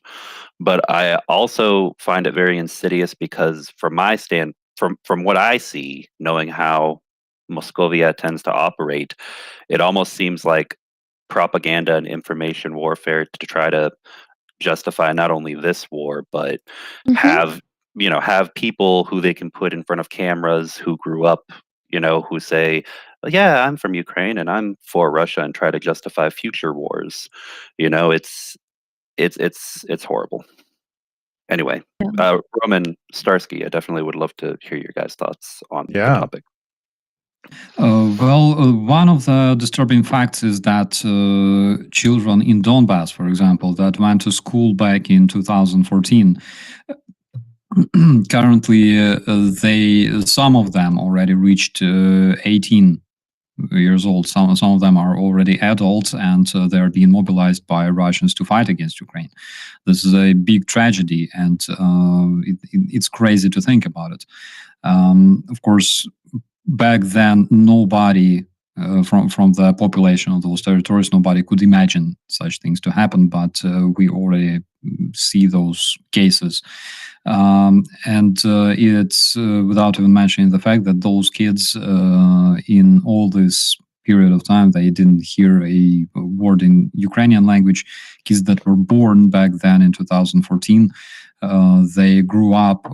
But I also find it very insidious because from what I see, knowing how Moscovia tends to operate, it almost seems like propaganda and information warfare to try to justify not only this war, but have people who they can put in front of cameras who grew up, who say, yeah, I'm from Ukraine and I'm for Russia, and try to justify future wars. It's horrible. Anyway, Roman, Starsky, I definitely would love to hear your guys' thoughts on the topic. One of the disturbing facts is that children in Donbass, for example, that went to school back in 2014, currently some of them already reached 18 years old. Some of them are already adults, and they're being mobilized by Russians to fight against Ukraine. This is a big tragedy, and it's crazy to think about it. Of course, back then, nobody from the population of those territories, nobody could imagine such things to happen, but we already see those cases. And it's without even mentioning the fact that those kids in all this period of time, they didn't hear a word in Ukrainian language. Kids that were born back then in 2014, they grew up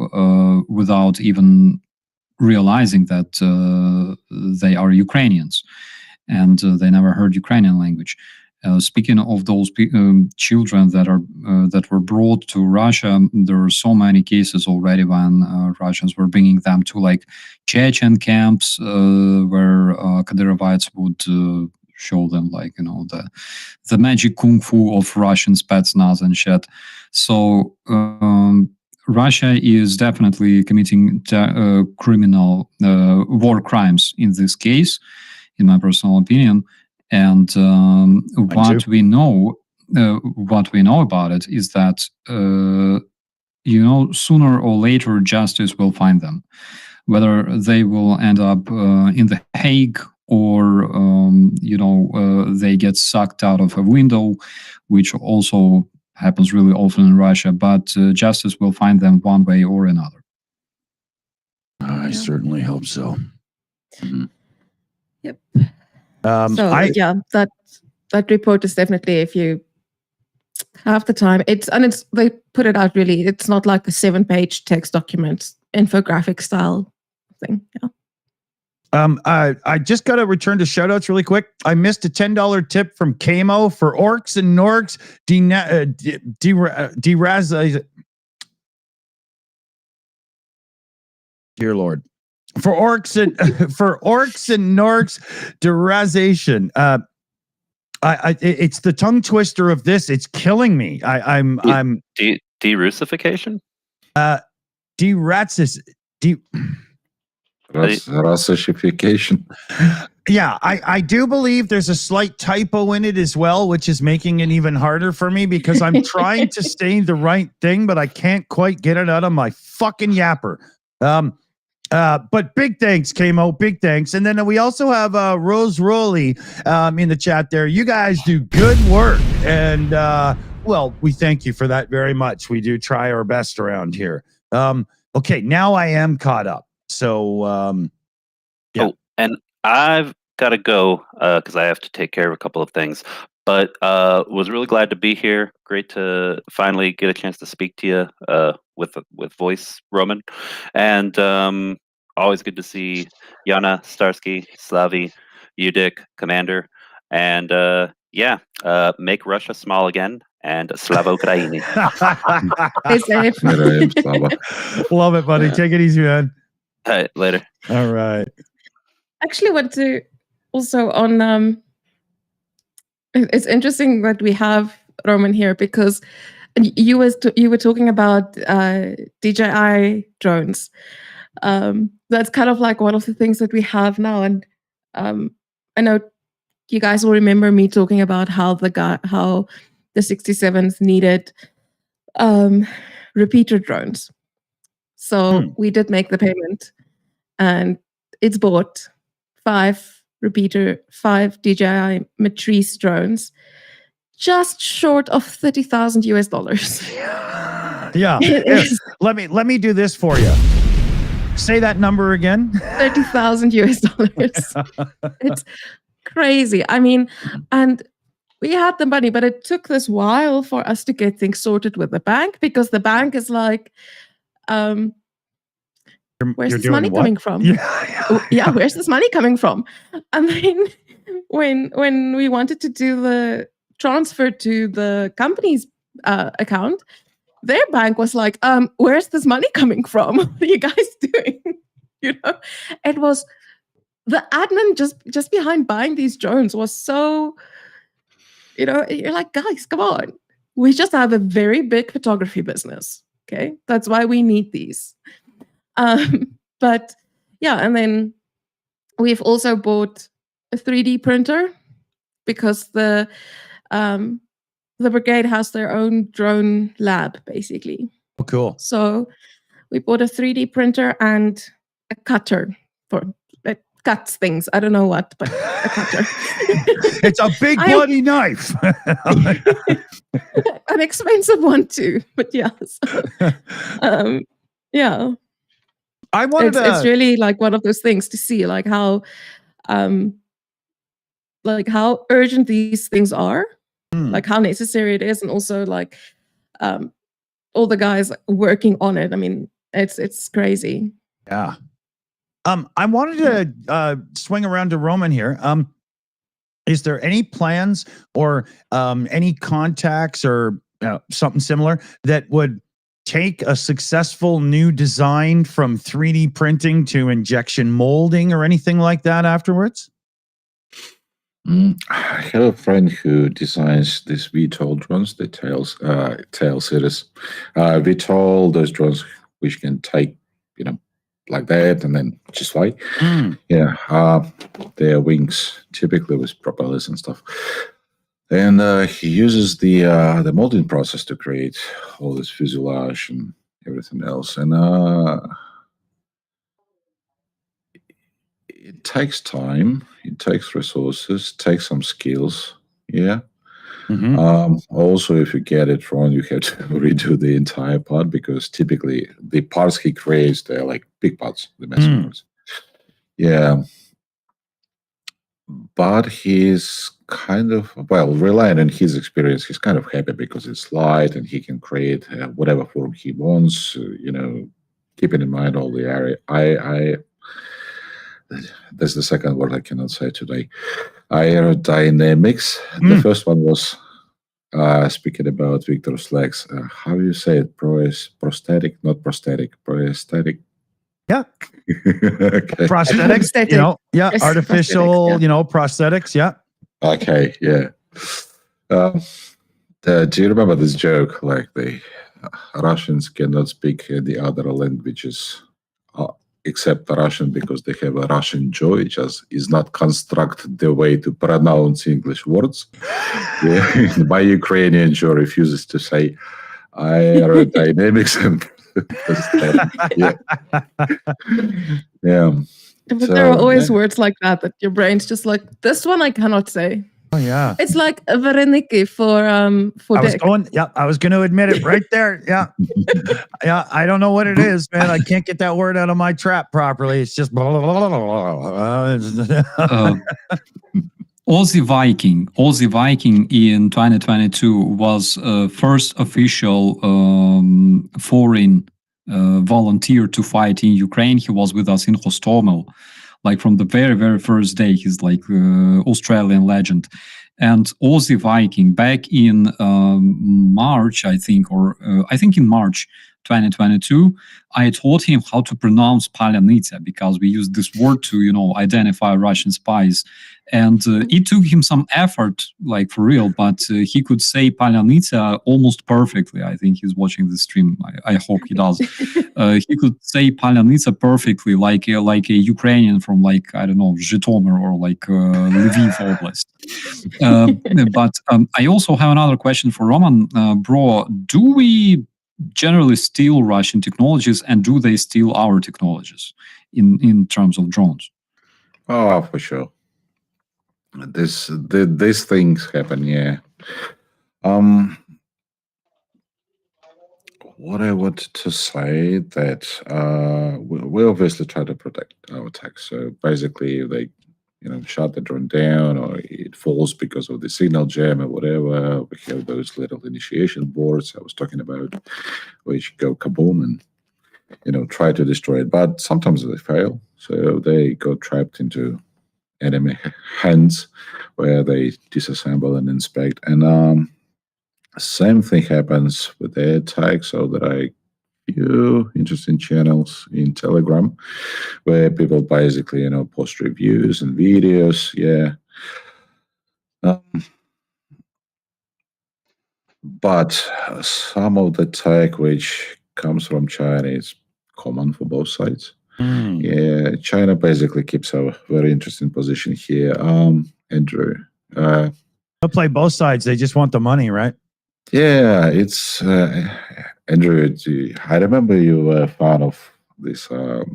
without even realizing that they are Ukrainians. and they never heard Ukrainian language. Speaking of those children that were brought to Russia, there are so many cases already when Russians were bringing them to like Chechen camps where Kadyrovites would show them like the magic kung fu of Russian Spetsnaz and shit. So Russia is definitely committing criminal war crimes in this case, in my personal opinion. And what we know about it is that sooner or later justice will find them, whether they will end up in the Hague or they get sucked out of a window, which also happens really often in Russia. But justice will find them one way or another. I certainly hope so. Mm-hmm. Yep. That report is definitely, if you have the time, they put it out really. It's not like a 7-page text document, infographic style thing. Yeah. I just got to return to shout-outs really quick. I missed a $10 tip from Camo for orcs and norks. Dear Lord. For orcs and norks derazation. It's the tongue twister of this. It's killing me. I'm de-Russification? Russification. Yeah, I do believe there's a slight typo in it as well, which is making it even harder for me because I'm trying to say the right thing, but I can't quite get it out of my fucking yapper. But big thanks, Camo. Big thanks. And then we also have Rose Rowley in the chat there. You guys do good work. And, we thank you for that very much. We do try our best around here. Okay, now I am caught up. So, yeah. Oh, and I've got to go because I have to take care of a couple of things. But was really glad to be here. Great to finally get a chance to speak to you with voice, Roman. And always good to see Jana, Starsky, Slavie, Udik, Commander. And make Russia small again. And Slava Ukraini. Stay safe. Love it, buddy. Take it easy, man. All right, later. All right. Actually, want to also on... It's interesting that we have Roman here because you were talking about DJI drones. That's kind of like one of the things that we have now, and I know you guys will remember me talking about how the 67th needed repeater drones. So we did make the payment, and it's bought 5 DJI Matrice drones, just short of $30,000 US. Yeah. Let me do this for you. Say that number again. $30,000 US. It's crazy. I mean, and we had the money, but it took this while for us to get things sorted with the bank because the bank is like, where's this money coming from? Yeah, where's this money coming from? And then when we wanted to do the transfer to the company's account, their bank was like, where's this money coming from? What are you guys doing? It was the admin just behind buying these drones was so, you're like, guys, come on. We just have a very big photography business. Okay. That's why we need these. But yeah, and then we've also bought a 3D printer because the brigade has their own drone lab, basically. Oh, cool. So we bought a 3D printer and a cutter for it cuts things. I don't know what, but a cutter. It's a big bloody knife. An expensive one too, but yeah. So, yeah. I wanted it's really like one of those things to see like how urgent these things are, like how necessary it is, and also like all the guys working on it. I mean, it's crazy. Yeah. I wanted to swing around to Roman here. Is there any plans or any contacts or something similar that would take a successful new design from 3D printing to injection molding or anything like that afterwards? I have a friend who designs these VTOL drones, the tail series. VTOL, those drones which can take, like that and then just fly. Yeah, their wings typically with propellers and stuff. And he uses the molding process to create all this fuselage and everything else. And it takes time, it takes resources, takes some skills. Yeah. Also, if you get it wrong, you have to redo the entire part, because typically the parts he creates, they're like big parts, the massive parts. Yeah. But he's kind of, relying on his experience, he's kind of happy because it's light and he can create whatever form he wants, keeping in mind all the area. That's the second word I cannot say today. Aerodynamics. The first one was speaking about Victor's legs. How do you say it? Prosthetic, not prosthetic. Prosthetic. Yeah. Okay. Prosthetics. Yes, artificial. prosthetics, Prosthetics. Yeah. Okay. Yeah. Do you remember this joke? Like the Russians cannot speak the other languages except Russian because they have a Russian jaw, which is not constructed the way to pronounce English words. Yeah. My Ukrainian jaw refuses to say aerodynamics and yeah. But there are always words like that your brain's just like, this one I cannot say. Oh yeah. It's like a Vereniki for dick. I was going to admit it right there. Yeah. Yeah. I don't know what it is, man. I can't get that word out of my trap properly. It's just blah, blah, blah, blah, blah. Aussie Viking in 2022 was first official foreign volunteer to fight in Ukraine. He was with us in Hostomel, like from the very, very first day. He's like Australian legend. And Aussie Viking back in March, I think in March 2022, I taught him how to pronounce Palyanica, because we use this word to, identify Russian spies. And it took him some effort, like for real, but he could say Palyanica almost perfectly. I think he's watching the stream. I hope he does. He could say Palyanica perfectly, like a Ukrainian from Zhytomyr or Lviv Oblast. But I also have another question for Roman. Bro, do we generally steal Russian technologies, and do they steal our technologies in terms of drones? Oh, for sure. These things happen, yeah. What I wanted to say that we obviously try to protect our tech. So basically, if they shut the drone down or it falls because of the signal jam or whatever, we have those little initiation boards I was talking about, which go kaboom and try to destroy it. But sometimes they fail, so they go trapped into enemy hands where they disassemble and inspect. And same thing happens with the tag. So there are few interesting channels in Telegram where people basically post reviews and videos. Yeah. But some of the tech which comes from China is common for both sides. Yeah, China basically keeps a very interesting position here. Andrew, they'll play both sides. They just want the money, right? Yeah, it's Andrew. I remember you were a fan of this Art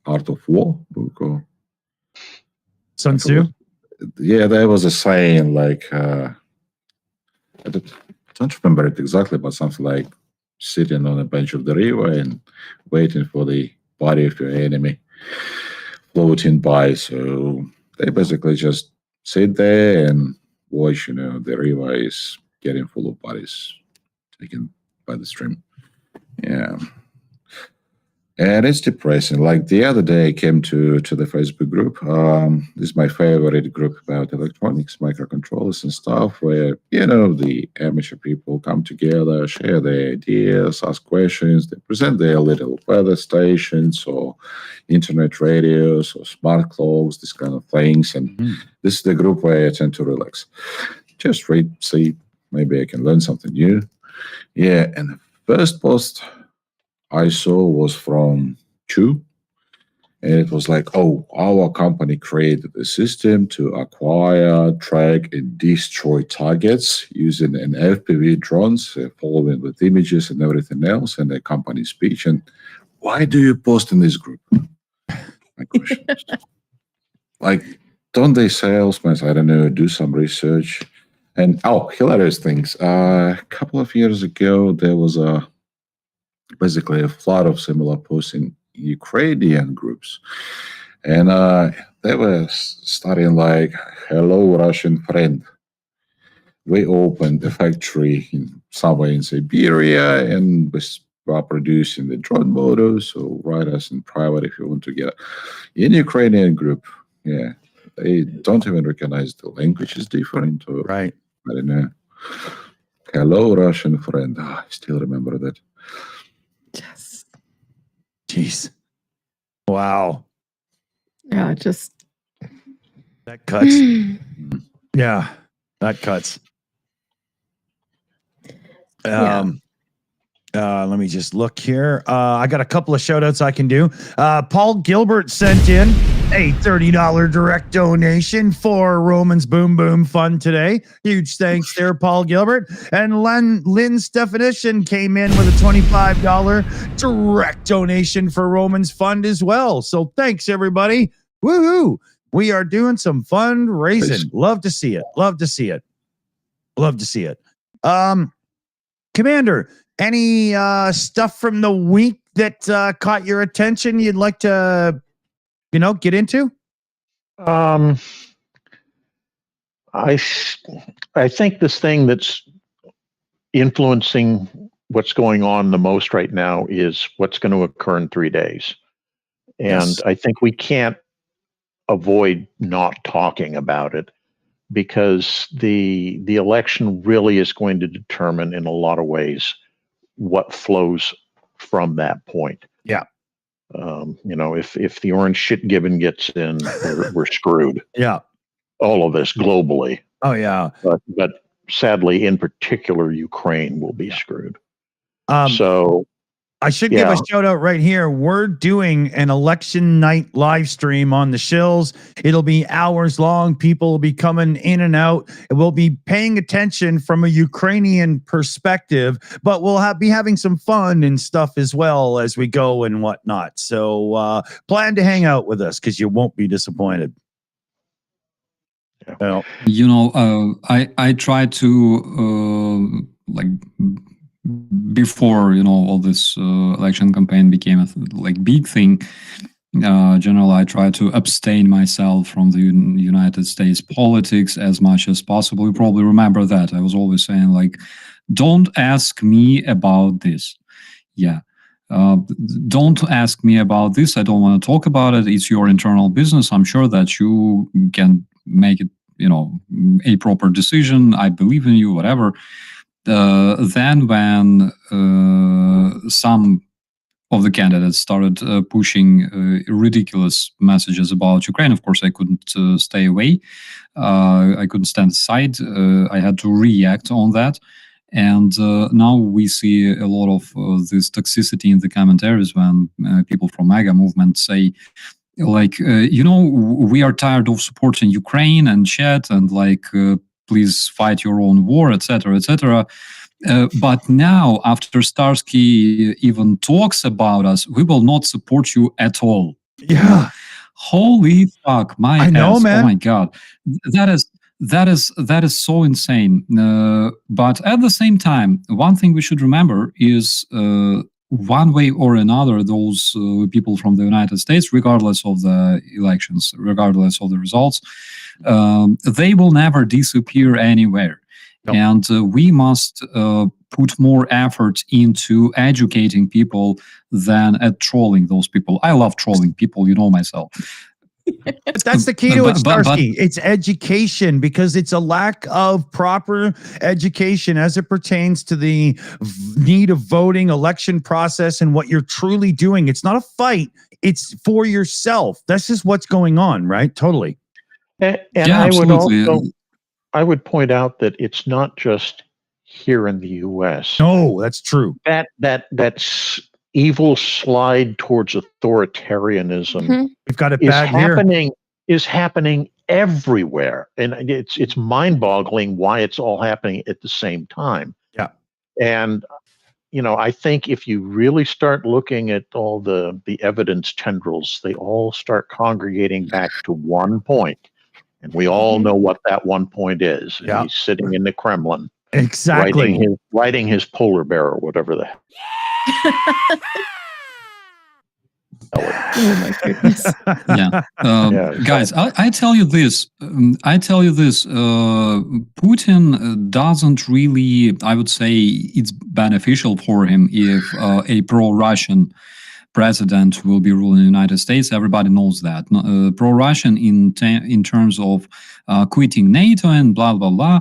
of War book, or Sun Tzu. Yeah, there was a saying like I don't remember it exactly, but something like sitting on a bench of the river and waiting for the body of your enemy floating by. So they basically just sit there and watch, the river is getting full of bodies taken by the stream. Yeah. And it's depressing. Like the other day, I came to the Facebook group. This is my favorite group about electronics, microcontrollers and stuff, where, the amateur people come together, share their ideas, ask questions. They present their little weather stations or internet radios or smart clocks, this kind of things. And this is the group where I tend to relax. Just read, see, maybe I can learn something new. Yeah, and the first post I saw was from Tues, and it was like, oh, our company created a system to acquire, track, and destroy targets using an FPV drones, following with images and everything else, and a company speech. And why do you post in this group? My question is, like, don't they salesmen, I don't know, do some research? And, hilarious things. A couple of years ago, there was basically a flood of similar posts in Ukrainian groups. And they were starting like, hello, Russian friend. We opened a factory somewhere in Siberia and we are producing the drone motors. So write us in private if you want to get it. In Ukrainian group, yeah, they don't even recognize the language is different. Or, right. I don't know. Hello, Russian friend. I still remember that. Yes. Jeez. Wow. Yeah, just that cuts. Yeah, that cuts. Let me just look here. I got a couple of shout outs I can do. Paul Gilbert sent in a $30 direct donation for Roman's Boom Boom Fund today. Huge thanks there, Paul Gilbert. And Lynn's definition came in with a $25 direct donation for Roman's Fund as well. So thanks, everybody. Woohoo! We are doing some fundraising. Love to see it. Love to see it. Love to see it. Commander, any stuff from the week that caught your attention you'd like to, get into? I think this thing that's influencing what's going on the most right now is what's going to occur in 3 days. And yes. I think we can't avoid not talking about it because the election really is going to determine in a lot of ways what flows from that point. Yeah. If the orange shit gibbon gets in, we're screwed. Yeah. All of us globally. Oh yeah. But sadly, in particular, Ukraine will be screwed. So I should give a shout out right here. We're doing an election night live stream on the Shills. It'll be hours long. People will be coming in and out. We'll be paying attention from a Ukrainian perspective, but we'll be having some fun and stuff as well as we go and whatnot. So plan to hang out with us because you won't be disappointed. Yeah. I try to before all this election campaign became a big thing. Generally, I try to abstain myself from the United States politics as much as possible. You probably remember that. I was always saying don't ask me about this. Yeah. Don't ask me about this. I don't want to talk about it. It's your internal business. I'm sure that you can make it, a proper decision. I believe in you, whatever. Then when some of the candidates started pushing ridiculous messages about Ukraine, of course, I couldn't stay away. I couldn't stand aside. I had to react on that. And now we see a lot of this toxicity in the commentaries when people from MAGA movement say, we are tired of supporting Ukraine and chat and please fight your own war, etc., etc. But now, after Starsky even talks about us, we will not support you at all. Yeah. Holy fuck, I know, man. Oh my god, that is so insane. But at the same time, one thing we should remember is one way or another, those people from the United States, regardless of the elections, regardless of the results, they will never disappear anywhere. Nope. And we must put more effort into educating people than at trolling those people. I love trolling people, you know myself. That's the key to it, But Starsky. It's education, because it's a lack of proper education as it pertains to the need of voting, election process, and what you're truly doing. It's not a fight. It's for yourself. This is what's going on, right? Totally. And yeah, I would absolutely. also, I would point out that it's not just here in the U.S. No, that's true. That's evil slide towards authoritarianism Mhm. We've got it is bad here. happening everywhere, and it's mind-boggling why it's all happening at the same time. Yeah. And I think if you really start looking at all the evidence tendrils, they all start congregating back to one point, and we all know what that one point is. And Yeah. he's sitting in the Kremlin, Exactly. riding his polar bear or whatever the hell. Oh my goodness. Yeah, Yeah, guys, I tell you this. Putin doesn't really. I would say it's beneficial for him if a pro-Russian president will be ruling the United States. Everybody knows that. Pro-Russian in terms of quitting NATO and blah blah blah.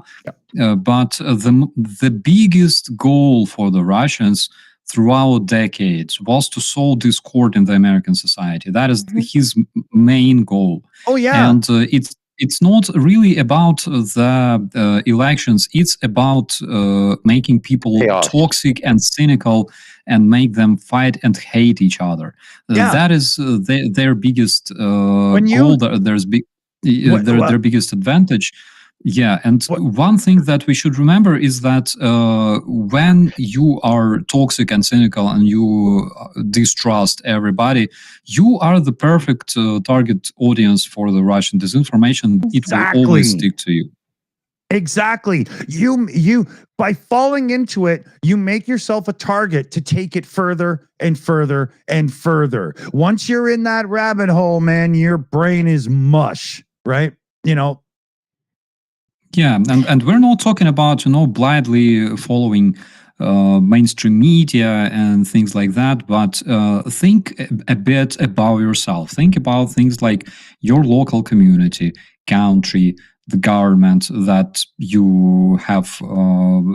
But the biggest goal for the Russians throughout decades was to sow discord in the American society. That is his main goal. Oh yeah. And it's not really about the elections. It's about making people Chaos. toxic and cynical and make them fight and hate each other. Yeah. That is their biggest goal. Their biggest advantage. Yeah, and one thing that we should remember is that when you are toxic and cynical and you distrust everybody, you are the perfect target audience for the Russian disinformation. It will always stick to you. Exactly. You by falling into it, you make yourself a target to take it further and further and further. Once you're in that rabbit hole, man, your brain is mush, right? Yeah, and we're not talking about blindly following mainstream media and things like that, but think a bit about yourself. Think about things like your local community, country, the government that you have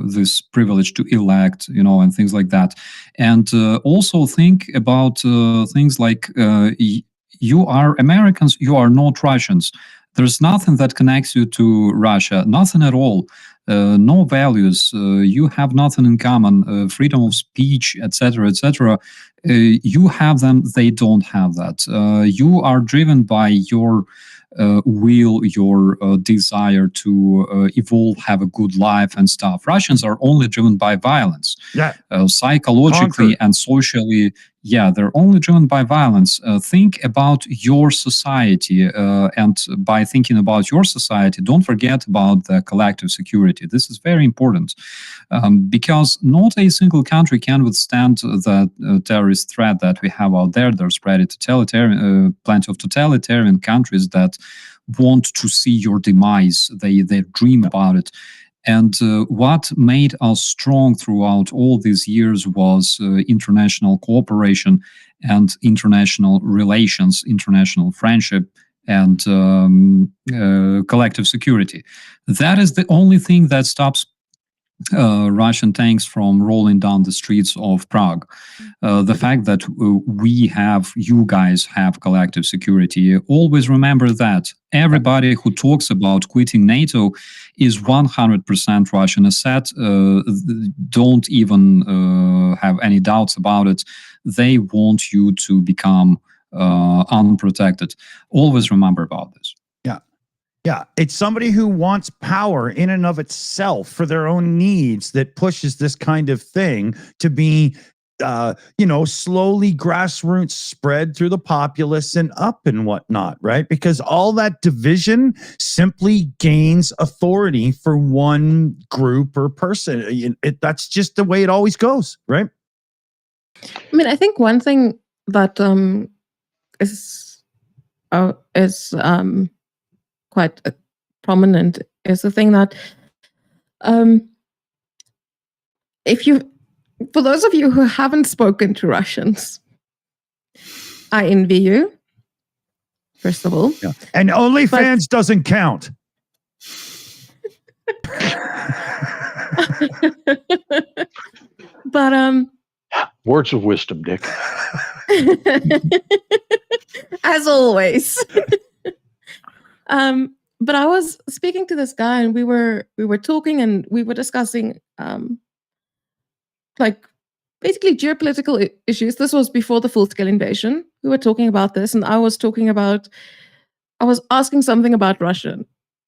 this privilege to elect, and things like that. And also think about things like you are Americans, you are not Russians. There's nothing that connects you to Russia, nothing at all. No values. You have nothing in common. Freedom of speech, etc., etc. You have them. They don't have that. You are driven by your will, your desire to evolve, have a good life and stuff. Russians are only driven by violence. Yeah. Psychologically and socially. Yeah, they're only driven by violence. Think about your society, and by thinking about your society, don't forget about the collective security. This is very important, because not a single country can withstand the terrorist threat that we have out there. There's plenty of totalitarian countries that want to see your demise. They dream about it. And what made us strong throughout all these years was international cooperation and international relations, international friendship, and collective security. That is the only thing that stops Russian tanks from rolling down the streets of Prague. The fact that you guys have collective security, always remember that. Everybody who talks about quitting NATO is 100% Russian asset. Don't even have any doubts about it. They want you to become unprotected. Always remember about this. Yeah, it's somebody who wants power in and of itself for their own needs that pushes this kind of thing to be, slowly grassroots spread through the populace and up and whatnot, right? Because all that division simply gains authority for one group or person. That's just the way it always goes, right? I mean, I think one thing that is quite prominent is the thing that for those of you who haven't spoken to Russians, I envy you. First of all, yeah. And OnlyFans doesn't count. But Words of wisdom, Dick. as always. But I was speaking to this guy, and we were talking, and we were discussing like basically geopolitical issues. This was before the full-scale invasion. We were talking about this, and I was asking something about Russia.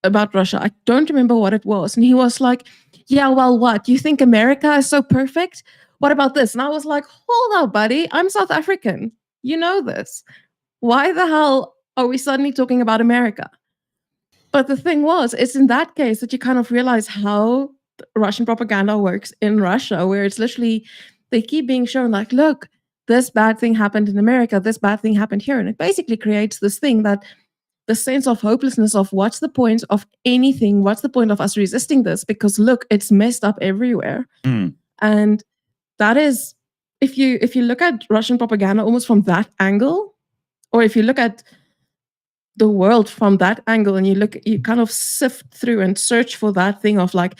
I don't remember what it was. And he was like, yeah, well, what? You think America is so perfect? What about this? And I was like, hold up, buddy. I'm South African. You know this. Why the hell are we suddenly talking about America? But the thing was, it's in that case that you kind of realize how Russian propaganda works in Russia, where it's literally, they keep being shown like, look, this bad thing happened in America, this bad thing happened here. And it basically creates this thing that the sense of hopelessness of what's the point of anything? What's the point of us resisting this? Because look, it's messed up everywhere. And that is, if you look at Russian propaganda almost from that angle, or if you look at the world from that angle and you kind of sift through and search for that thing of like,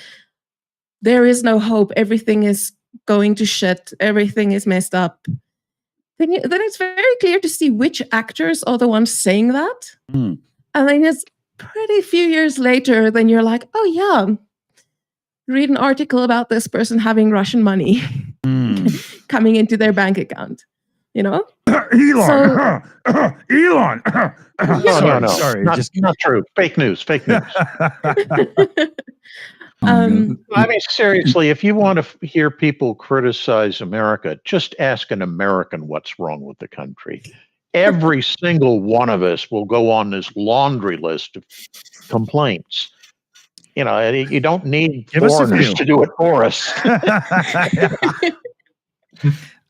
there is no hope, everything is going to shit, everything is messed up, then it's very clear to see which actors are the ones saying that. And then it's pretty few years later, then you're like, oh yeah, read an article about this person having Russian money coming into their bank account, you know? Elon. Elon. Sorry. Not true. Fake news. I mean, seriously, if you want to hear people criticize America, just ask an American what's wrong with the country. Every single one of us will go on this laundry list of complaints. You know, you don't need foreigners to do it for us.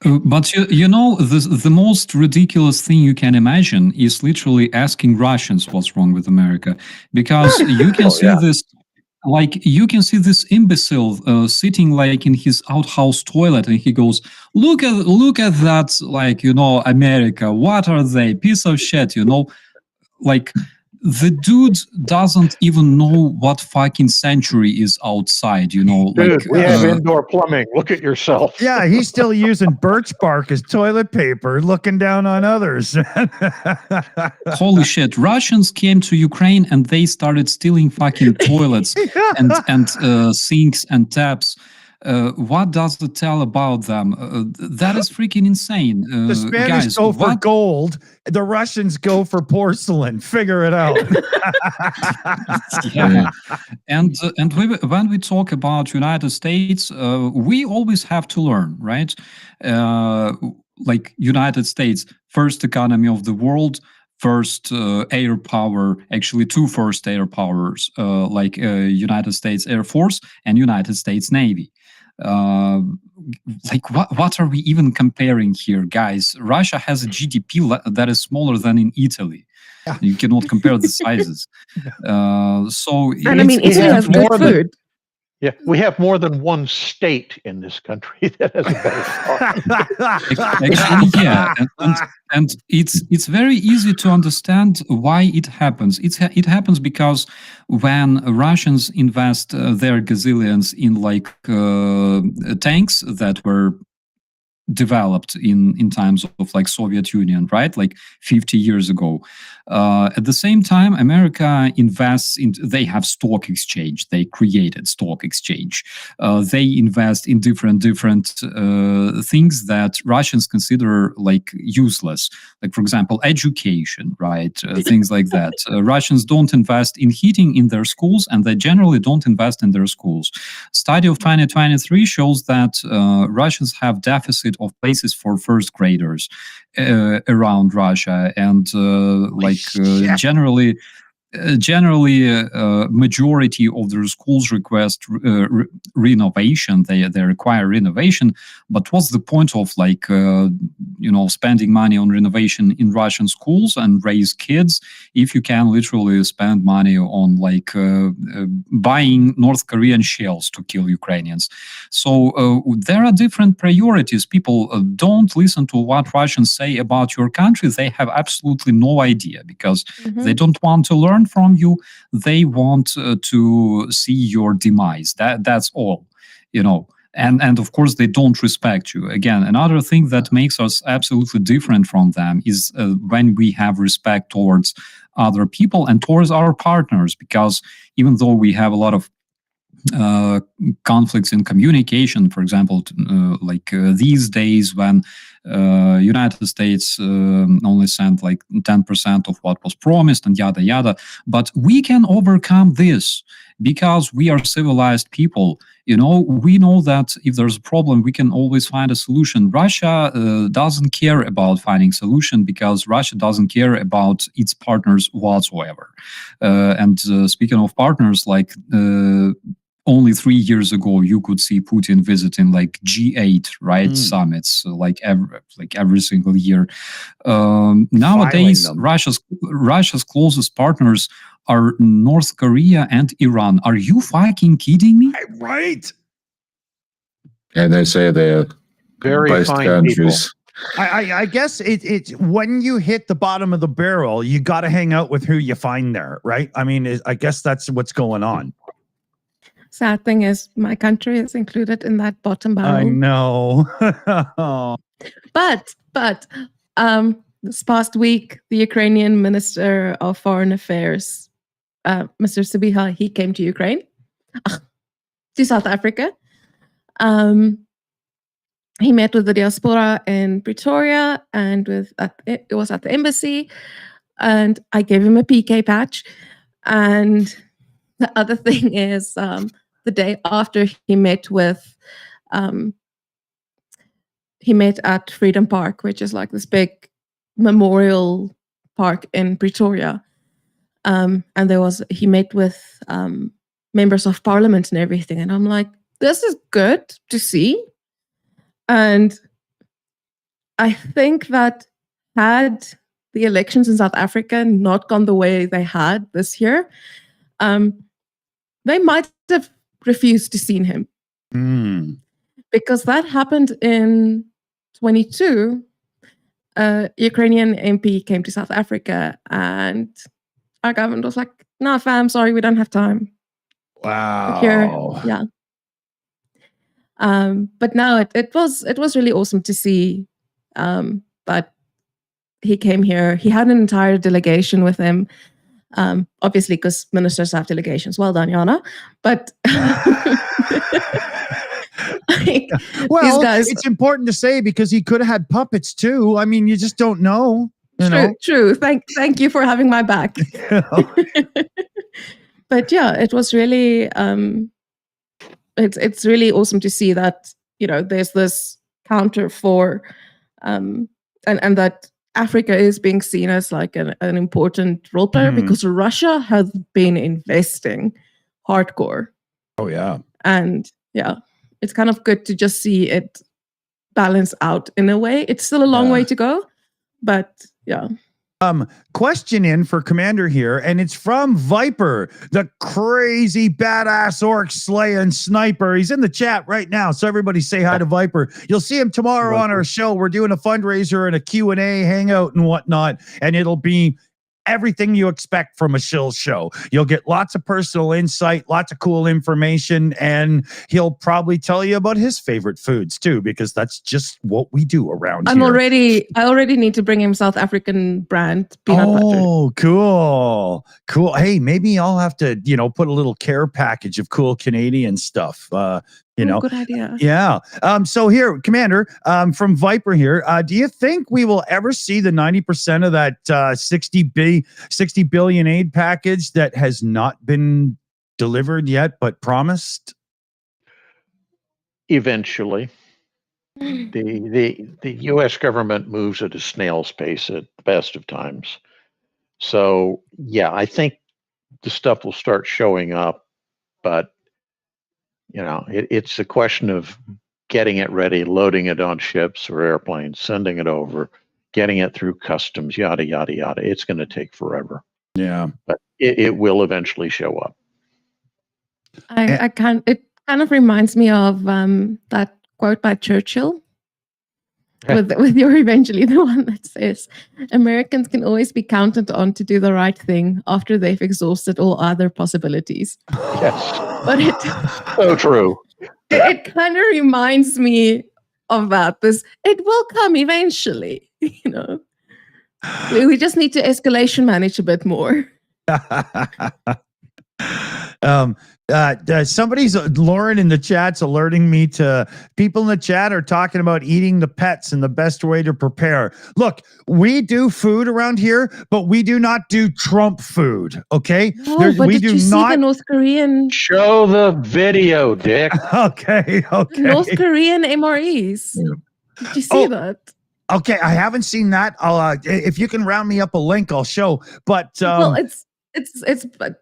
But you know, the most ridiculous thing you can imagine is literally asking Russians what's wrong with America, because you can see this. Like, you can see this imbecile sitting like in his outhouse toilet, and he goes, look at that, like, you know, America, what are they, piece of shit, you know? Like, the dude doesn't even know what fucking century is outside, you know? Dude, like, we have indoor plumbing. Look at yourself. Yeah, he's still using birch bark as toilet paper, looking down on others. Holy shit, Russians came to Ukraine and they started stealing fucking toilets and sinks and taps. What does it tell about them? That is freaking insane. The Spanish go for gold. The Russians go for porcelain. Figure it out. Yeah. And when we talk about United States, we always have to learn, right? Like United States, first economy of the world, first air power, actually two first air powers, like United States Air Force and United States Navy. Like what are we even comparing here, guys? Russia has a GDP that is smaller than in Italy. You cannot compare the sizes. So, and I mean, Italy has good food. Yeah, we have more than one state in this country that has a better farm. Actually, yeah, and it's very easy to understand why it happens. It happens because when Russians invest their gazillions in like tanks that were developed in times of like Soviet Union, right? Like 50 years ago. At the same time, America invests in, they have stock exchange. They created stock exchange. They invest in different things that Russians consider like useless. Like, for example, education, right? Things like that. Russians don't invest in heating in their schools, and they generally don't invest in their schools. Study of 2023 shows that Russians have deficit of places for first graders around Russia, and generally generally, majority of their schools request renovation. They require renovation. But what's the point of spending money on renovation in Russian schools and raise kids if you can literally spend money on buying North Korean shells to kill Ukrainians? So there are different priorities. People don't listen to what Russians say about your country. They have absolutely no idea because they don't want to learn from you. They want to see your demise. That's all, And of course, they don't respect you. Again, another thing that makes us absolutely different from them is when we have respect towards other people and towards our partners. Because even though we have a lot of conflicts in communication, for example, these days when United States only sent 10% of what was promised and yada yada, but we can overcome this because we are civilized people. We know that if there's a problem, we can always find a solution. Russia doesn't care about finding solution because Russia doesn't care about its partners whatsoever. And speaking of partners, only 3 years ago, you could see Putin visiting G8 summits every single year. Nowadays, Russia's closest partners are North Korea and Iran. Are you fucking kidding me? Right. And they say they're very best fine countries. people. I guess it's when you hit the bottom of the barrel, you got to hang out with who you find there, right? I mean, I guess that's what's going on. Sad thing is, my country is included in that bottom barrel. I know. But this past week, the Ukrainian Minister of Foreign Affairs, Mr. Sabiha, he came to Ukraine, to South Africa. He met with the diaspora in Pretoria and it was at the embassy, and I gave him a PK patch. And the other thing is, the day after he met at Freedom Park, which is this big memorial park in Pretoria. And he met with members of parliament and everything. And I'm like, this is good to see. And I think that had the elections in South Africa not gone the way they had this year, they might have refused to see him. Because that happened in 22. Ukrainian MP came to South Africa and our government was like, no, fam, sorry, we don't have time. Wow. Yeah. But no, it was really awesome to see that he came here. He had an entire delegation with him. Obviously, because ministers have delegations. Well done, Jana. But well, these guys, it's important to say because he could have had puppets too. I mean, you just don't know. True. Thank you for having my back. But yeah, it was really it's really awesome to see that there's this counter for and that Africa is being seen as an important role player because Russia has been investing hardcore. Oh yeah. And yeah, it's kind of good to just see it balance out in a way. It's still a long way to go, but yeah. Question in for Commander here, and it's from Viper, the crazy badass orc slaying sniper. He's in the chat right now, so everybody say hi to Viper. You'll see him tomorrow on our show. We're doing a fundraiser and a Q&A hangout and whatnot, and it'll be everything you expect from a Shills show. You'll get lots of personal insight, lots of cool information, and he'll probably tell you about his favorite foods too, because that's just what we do around here. I already need to bring him South African brand peanut butter. Oh, cool. Hey, maybe I'll have to, put a little care package of cool Canadian stuff. Good idea. Yeah. So here, Commander, from Viper here, do you think we will ever see the 90% of that 60 billion aid package that has not been delivered yet, but promised? Eventually. The U.S. government moves at a snail's pace at the best of times. So, yeah, I think the stuff will start showing up, but it's a question of getting it ready, loading it on ships or airplanes, sending it over, getting it through customs, yada yada yada. It's going to take forever. Yeah, but it will eventually show up. It kind of reminds me of that quote by Churchill. With you're eventually the one that says Americans can always be counted on to do the right thing after they've exhausted all other possibilities. Yes, but so true. It kind of reminds me of that. It will come eventually. We just need to escalation manage a bit more. Somebody's Lauren in the chat's alerting me to people in the chat are talking about eating the pets and the best way to prepare. Look, we do food around here, but we do not do Trump food. Okay, but did you see the North Korean? Show the video, Dick. Okay. North Korean MREs. Did you see that? Okay, I haven't seen that. I'll if you can round me up a link, I'll show. But well, it's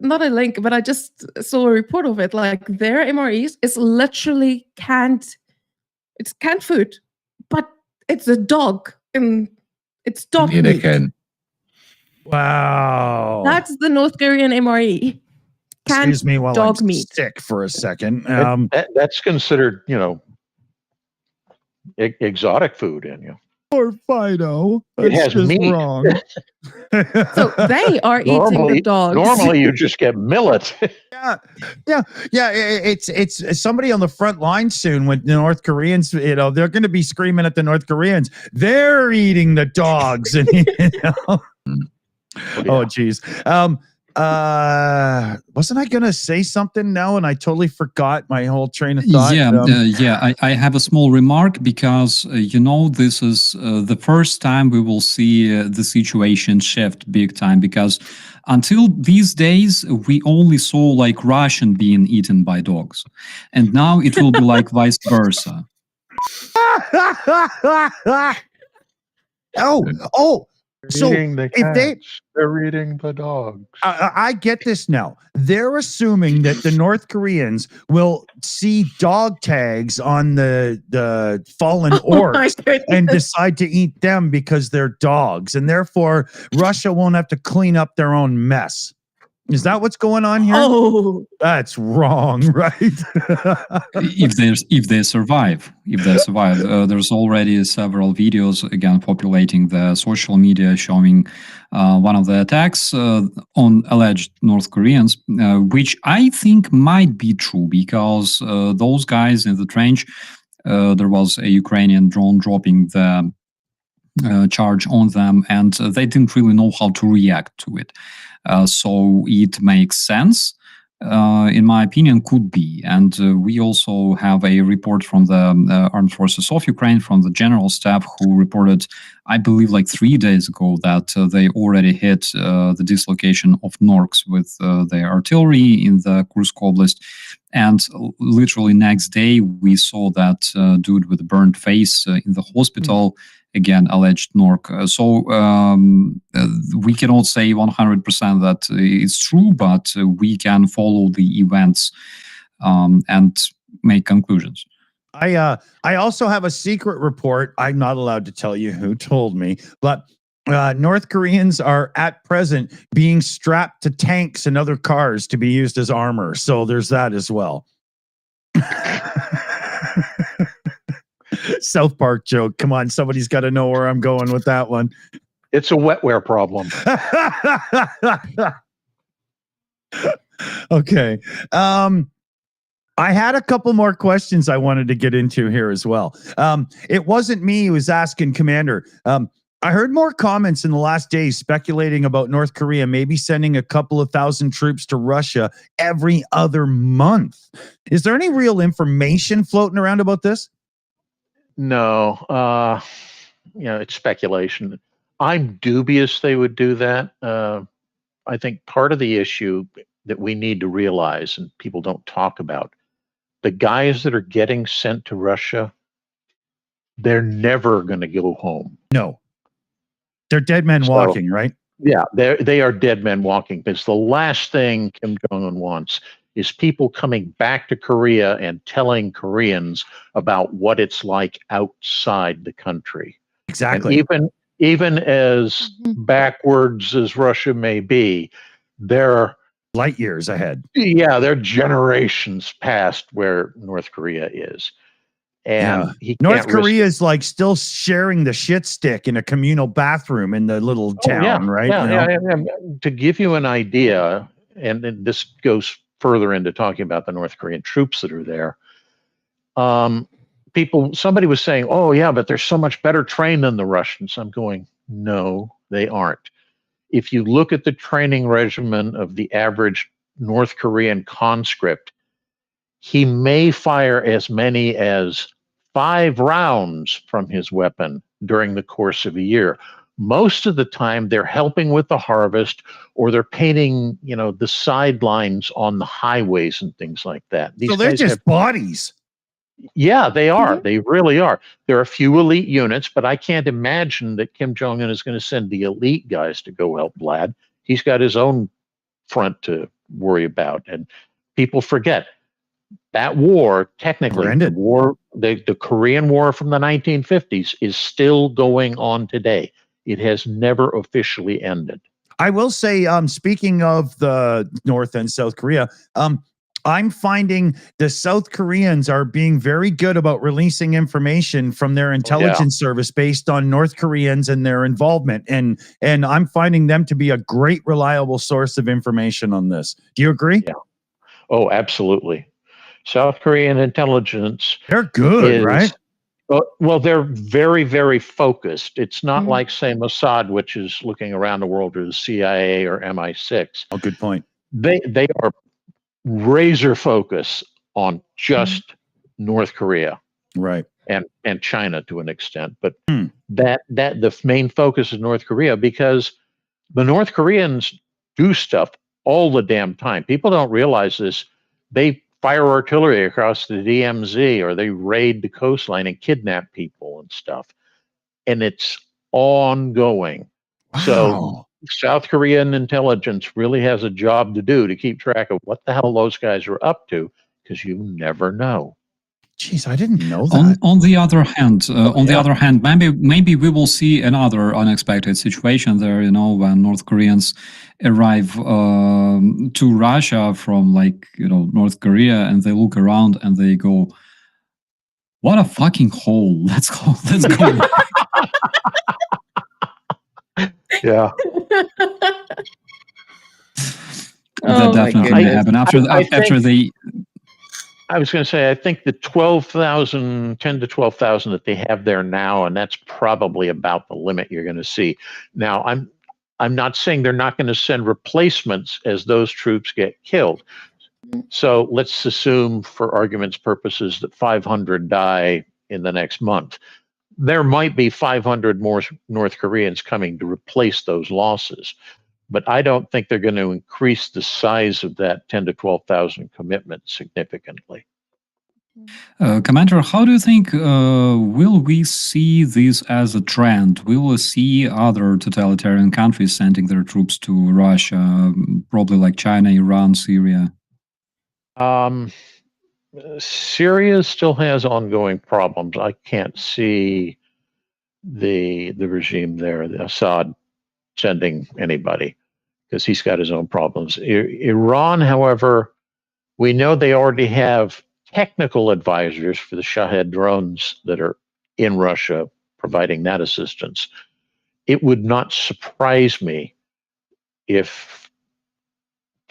not a link, but I just saw a report of it. Like their MREs is literally canned. It's canned food, but it's a dog and it's dog meat. Wow, that's the North Korean MRE. Excuse me while dog I'm meat. sick for a second. That's considered, exotic food in Or Fido. It has meat. Wrong. So they are eating the dogs. Normally, you just get millet. Yeah. It's somebody on the front line soon with the North Koreans. They're going to be screaming at the North Koreans. They're eating the dogs, and oh, geez. Wasn't I gonna say something now and I totally forgot my whole train of thought? I have a small remark because this is the first time we will see the situation shift big time, because until these days we only saw like Russian being eaten by dogs, and now it will be like vice versa. So if they're eating the dogs. I get this now. They're assuming that the North Koreans will see dog tags on the fallen orcs and decide to eat them because they're dogs, and therefore Russia won't have to clean up their own mess. Is that what's going on here? Oh, that's wrong, right? if they survive, there's already several videos again populating the social media showing one of the attacks on alleged North Koreans, which I think might be true because those guys in the trench, there was a Ukrainian drone dropping the charge on them, and they didn't really know how to react to it. So it makes sense, in my opinion, could be. And we also have a report from the Armed Forces of Ukraine, from the General Staff, who reported, I believe, like 3 days ago that they already hit the dislocation of Norks with their artillery in the Kursk Oblast. And literally next day, we saw that dude with a burned face in the hospital. Again, alleged Nork. So we cannot say 100% that it's true, but we can follow the events and make conclusions. I also have a secret report. I'm not allowed to tell you who told me, but North Koreans are at present being strapped to tanks and other cars to be used as armor. So there's that as well. South Park joke. Come on, somebody's got to know where I'm going with that one. It's a wetware problem. Okay. I had a couple more questions I wanted to get into here as well. It wasn't me who was asking, Commander. I heard more comments in the last days speculating about North Korea maybe sending a couple of thousand troops to Russia every other month. Is there any real information floating around about this? No, it's speculation. I'm dubious they would do that. I think part of the issue that we need to realize, and people don't talk about, the guys that are getting sent to Russia, they're never going to go home. No. They're dead men walking, right? Yeah, they are dead men walking, because the last thing Kim Jong-un wants is people coming back to Korea and telling Koreans about what it's like outside the country. Exactly. And even as backwards as Russia may be, they're light years ahead. Yeah, they're generations past where North Korea is. And North Korea is like still sharing the shit stick in a communal bathroom in the little town, right? Yeah. To give you an idea, and this goes further into talking about the North Korean troops that are there. Somebody was saying, "Oh yeah, but they're so much better trained than the Russians." I'm going, no, they aren't. If you look at the training regimen of the average North Korean conscript, he may fire as many as 5 rounds from his weapon during the course of a year. Most of the time, they're helping with the harvest, or they're painting, the sidelines on the highways and things like that. So they're just bodies. Yeah, they are. They really are. There are a few elite units, but I can't imagine that Kim Jong-un is going to send the elite guys to go help Vlad. He's got his own front to worry about. And people forget that war, technically, the Korean War from the 1950s is still going on today. It has never officially ended. I will say, speaking of the North and South Korea, I'm finding the South Koreans are being very good about releasing information from their intelligence service based on North Koreans and their involvement. And I'm finding them to be a great, reliable source of information on this. Do you agree? Yeah. Oh, absolutely. South Korean intelligence. They're good, right? Well, they're very, very focused. It's not like, say, Mossad, which is looking around the world, or the CIA or MI6. Oh, good point. They are razor focus on just North Korea, right, and China to an extent, but that the main focus is North Korea, because the North Koreans do stuff all the damn time. People don't realize this. They fire artillery across the DMZ, or they raid the coastline and kidnap people and stuff, and it's ongoing. Wow. So South Korean intelligence really has a job to do to keep track of what the hell those guys are up to, because you never know. Jeez, I didn't know that. On the other hand, maybe we will see another unexpected situation there. When North Koreans arrive to Russia from North Korea, and they look around and they go, "What a fucking hole! Let's go." Yeah. That definitely may happen after they. I was going to say, I think the 10 to 12,000 that they have there now, and that's probably about the limit you're going to see. Now, I'm not saying they're not going to send replacements as those troops get killed. So let's assume, for argument's purposes, that 500 die in the next month. There might be 500 more North Koreans coming to replace those losses, but I don't think they're going to increase the size of that 10 to 12,000 commitment significantly. Commander, how do you think will we see this as a trend? Will we see other totalitarian countries sending their troops to Russia, probably like China, Iran, Syria? Syria still has ongoing problems. I can't see the regime there, the Assad, sending anybody, because he's got his own problems. Iran, however, we know they already have technical advisors for the Shahed drones that are in Russia providing that assistance. It would not surprise me if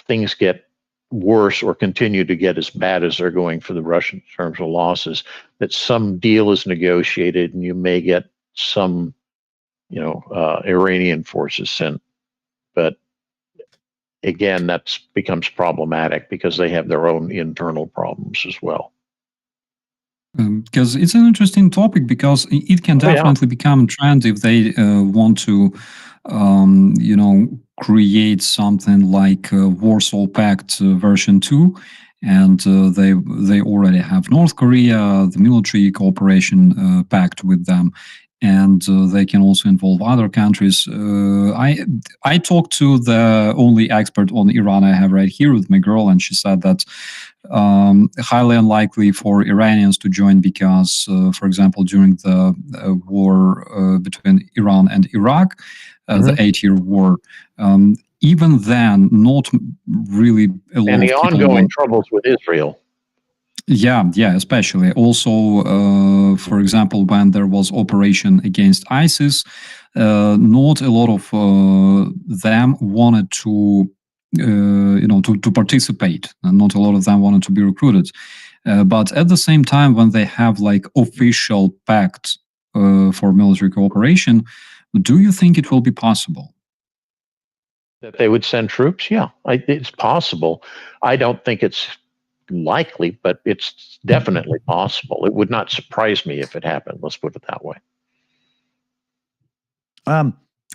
things get worse or continue to get as bad as they're going for the Russians in terms of losses, that some deal is negotiated and you may get some, Iranian forces sent. But again, that becomes problematic because they have their own internal problems as well. Because it's an interesting topic, because it can definitely become a trend if they want to, create something like Warsaw Pact version 2, and they already have North Korea, the military cooperation pact with them, and they can also involve other countries. I talked to the only expert on Iran I have right here with my girl, and she said that highly unlikely for Iranians to join because, for example, during the war between Iran and Iraq, the 8-year war, even then, not really a lot And of the people ongoing troubles with Israel. Yeah, especially. Also, for example, when there was operation against ISIS, not a lot of them wanted to, to participate. Not a lot of them wanted to be recruited. But at the same time, when they have like official pact for military cooperation, do you think it will be possible? That they would send troops? Yeah, it's possible. I don't think it's likely, but it's definitely possible. It would not surprise me if it happened. Let's put it that way.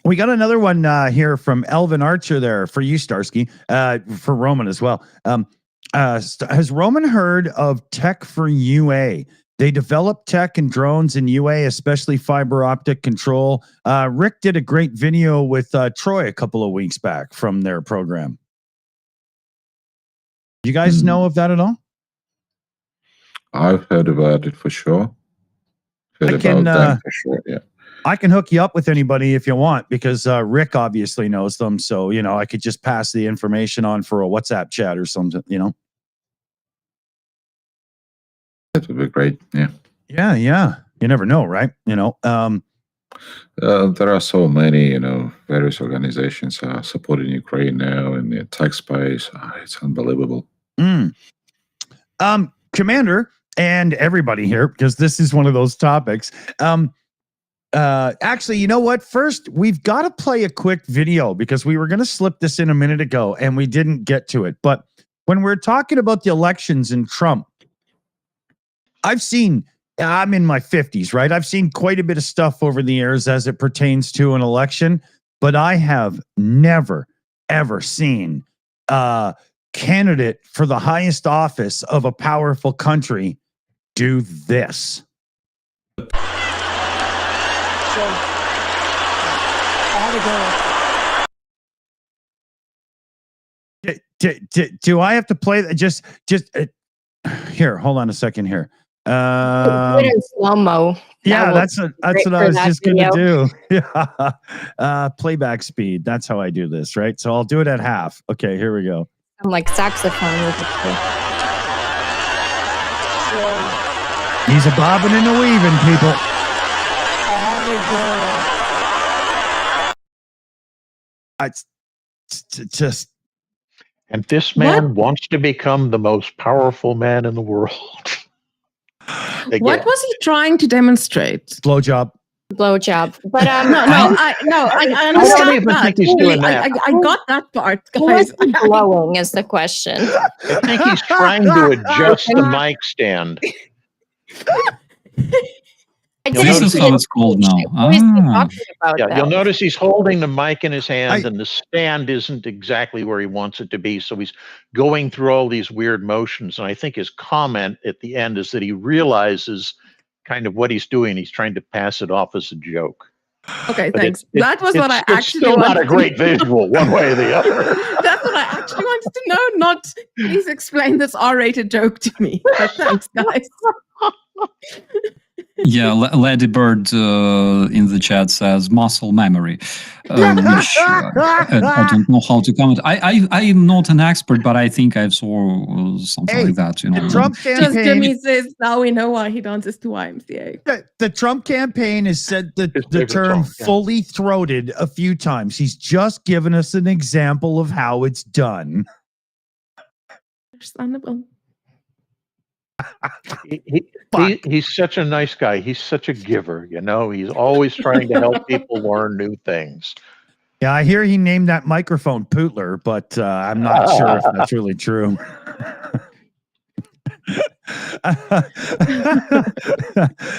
We got another one here from Elvin Archer there for you, Starsky, for Roman as well. Has Roman heard of Tech for UA? They develop tech and drones in UA, especially fiber optic control. Rick did a great video with Troy a couple of weeks back from their program. You guys know of that at all? I've heard about it for sure. Heard about them for sure, yeah. I can hook you up with anybody if you want, because Rick obviously knows them. So, I could just pass the information on for a WhatsApp chat or something, That would be great, yeah. Yeah. You never know, right? There are so many, various organizations supporting Ukraine now in the tech space. It's unbelievable. Commander and everybody here, because this is one of those topics. Actually, you know what? First, we've got to play a quick video because we were going to slip this in a minute ago and we didn't get to it. But when we're talking about the elections and Trump, I'm in my 50s, right? I've seen quite a bit of stuff over the years as it pertains to an election, but I have never, ever seen a candidate for the highest office of a powerful country do this. Do I have to play that? Just here, hold on a second here. Put in slow-mo. Yeah, that's what I was just going to do. Yeah. Playback speed. That's how I do this, right? So I'll do it at half. Okay, here we go. I'm like saxophone with it. He's a bobbing and a weaving, people. It's just. And this man wants to become the most powerful man in the world. What was he trying to demonstrate? Blowjob. But I understand I don't even think he's doing that. I got that part, guys. Blowing is the question. I think he's trying to adjust the mic stand. This is how it's called now. You'll notice he's holding the mic in his hand and the stand isn't exactly where he wants it to be. So he's going through all these weird motions. And I think his comment at the end is that he realizes kind of what he's doing. He's trying to pass it off as a joke. Okay, thanks. That was what I actually It's still not a great visual one way or the other. That's what I actually wanted to know. Not, please explain this R-rated joke to me. But thanks, guys. Yeah, Lady Bird in the chat says muscle memory, which I don't know how to comment. I am not an expert, but I think I saw something like that. The Trump campaign. Just Jimmy says now we know why he dances to YMCA. The Trump campaign has said the term fully throated a few times. He's just given us an example of how it's done. Understandable. He's such a nice guy. He's such a giver, He's always trying to help people learn new things. Yeah, I hear he named that microphone Pootler, but I'm not sure if that's really true.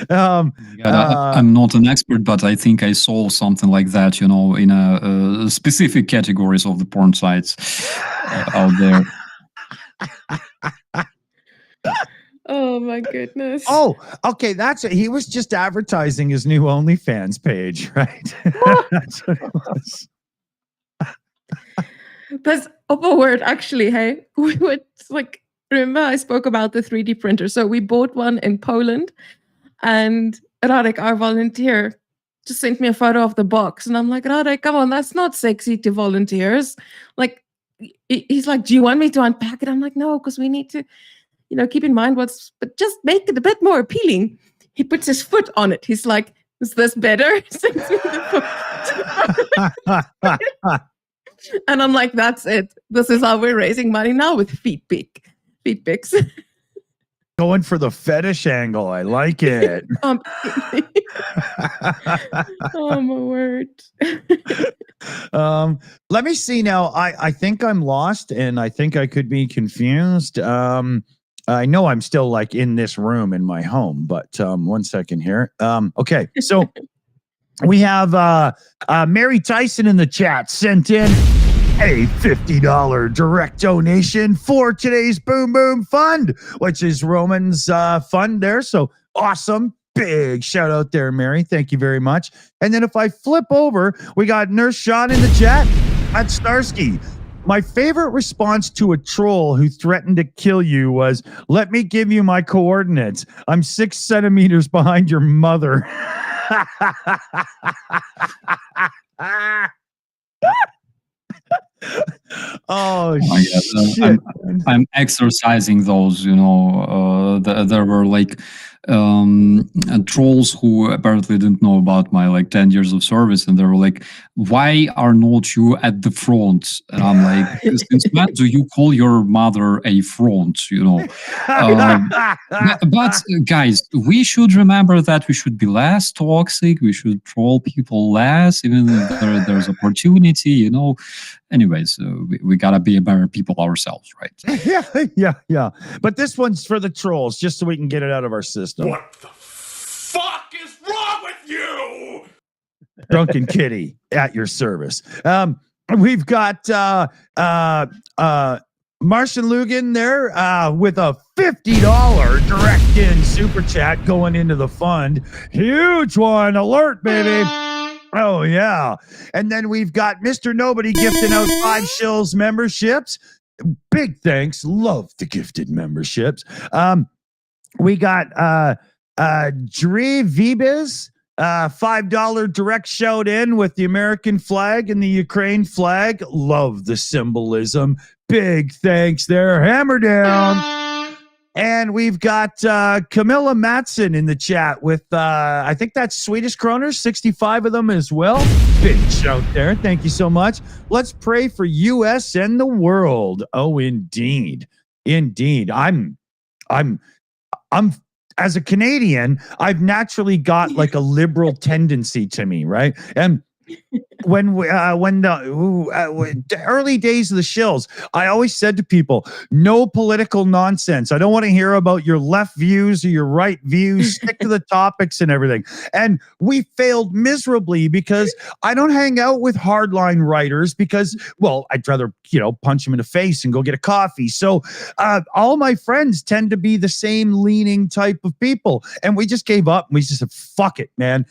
I'm not an expert, but I think I saw something like that, in a specific categories of the porn sites out there. Oh my goodness. Oh, okay. That's it. He was just advertising his new OnlyFans page, right? That's what it was. That's a word, actually. Hey, we would remember I spoke about the 3D printer. So we bought one in Poland, and Radek, our volunteer, just sent me a photo of the box, and I'm like, Radek, come on, that's not sexy to volunteers. Like, he's like, do you want me to unpack it? I'm like, no, because we need to, keep in mind but just make it a bit more appealing. He puts his foot on it. He's like, is this better? Sends me the foot. And I'm like, that's it. This is how we're raising money now, with feet pics. Going for the fetish angle. I like it. Oh, my word. Let me see now. I think I'm lost, and I think I could be confused. I know I'm still in this room in my home, but 1 second here. Okay, so we have Mary Tyson in the chat sent in a $50 direct donation for today's Boom Boom Fund, which is Roman's fund there. So awesome. Big shout out there, Mary. Thank you very much. And then if I flip over, we got Nurse Sean in the chat at Starsky. My favorite response to a troll who threatened to kill you was, let me give you my coordinates. I'm 6 centimeters behind your mother. Oh, shit. I'm exercising those, there were trolls who apparently didn't know about my 10 years of service, and they were like, why are not you at the front? And I'm like, since when do you call your mother a front, but guys, we should remember that we should be less toxic, we should troll people less, even if there's opportunity, Anyways, we gotta be better people ourselves, right? Yeah. But this one's for the trolls, just so we can get it out of our system. What the fuck is wrong with you? Drunken Kitty at your service. We've got Martian Lugan there with a $50 direct in super chat going into the fund. Huge one. Alert, baby. Oh, yeah. And then we've got Mr. Nobody gifting out 5 Shills memberships. Big thanks. Love the gifted memberships. We got Dre Vibes, $5 direct shout in with the American flag and the Ukraine flag. Love the symbolism. Big thanks there. Hammer down. And we've got Camilla Matson in the chat with, I think that's Swedish kroners, 65 of them as well. Big shout there. Thank you so much. Let's pray for U.S. and the world. Oh, indeed. Indeed. I'm as a Canadian, I've naturally got a liberal tendency to me, right? And when the early days of the Shills, I always said to people, no political nonsense. I don't want to hear about your left views or your right views. Stick to the topics and everything. And we failed miserably because I don't hang out with hardline writers because, well, I'd rather, punch them in the face and go get a coffee. So all my friends tend to be the same leaning type of people. And we just gave up and we just said, fuck it, man.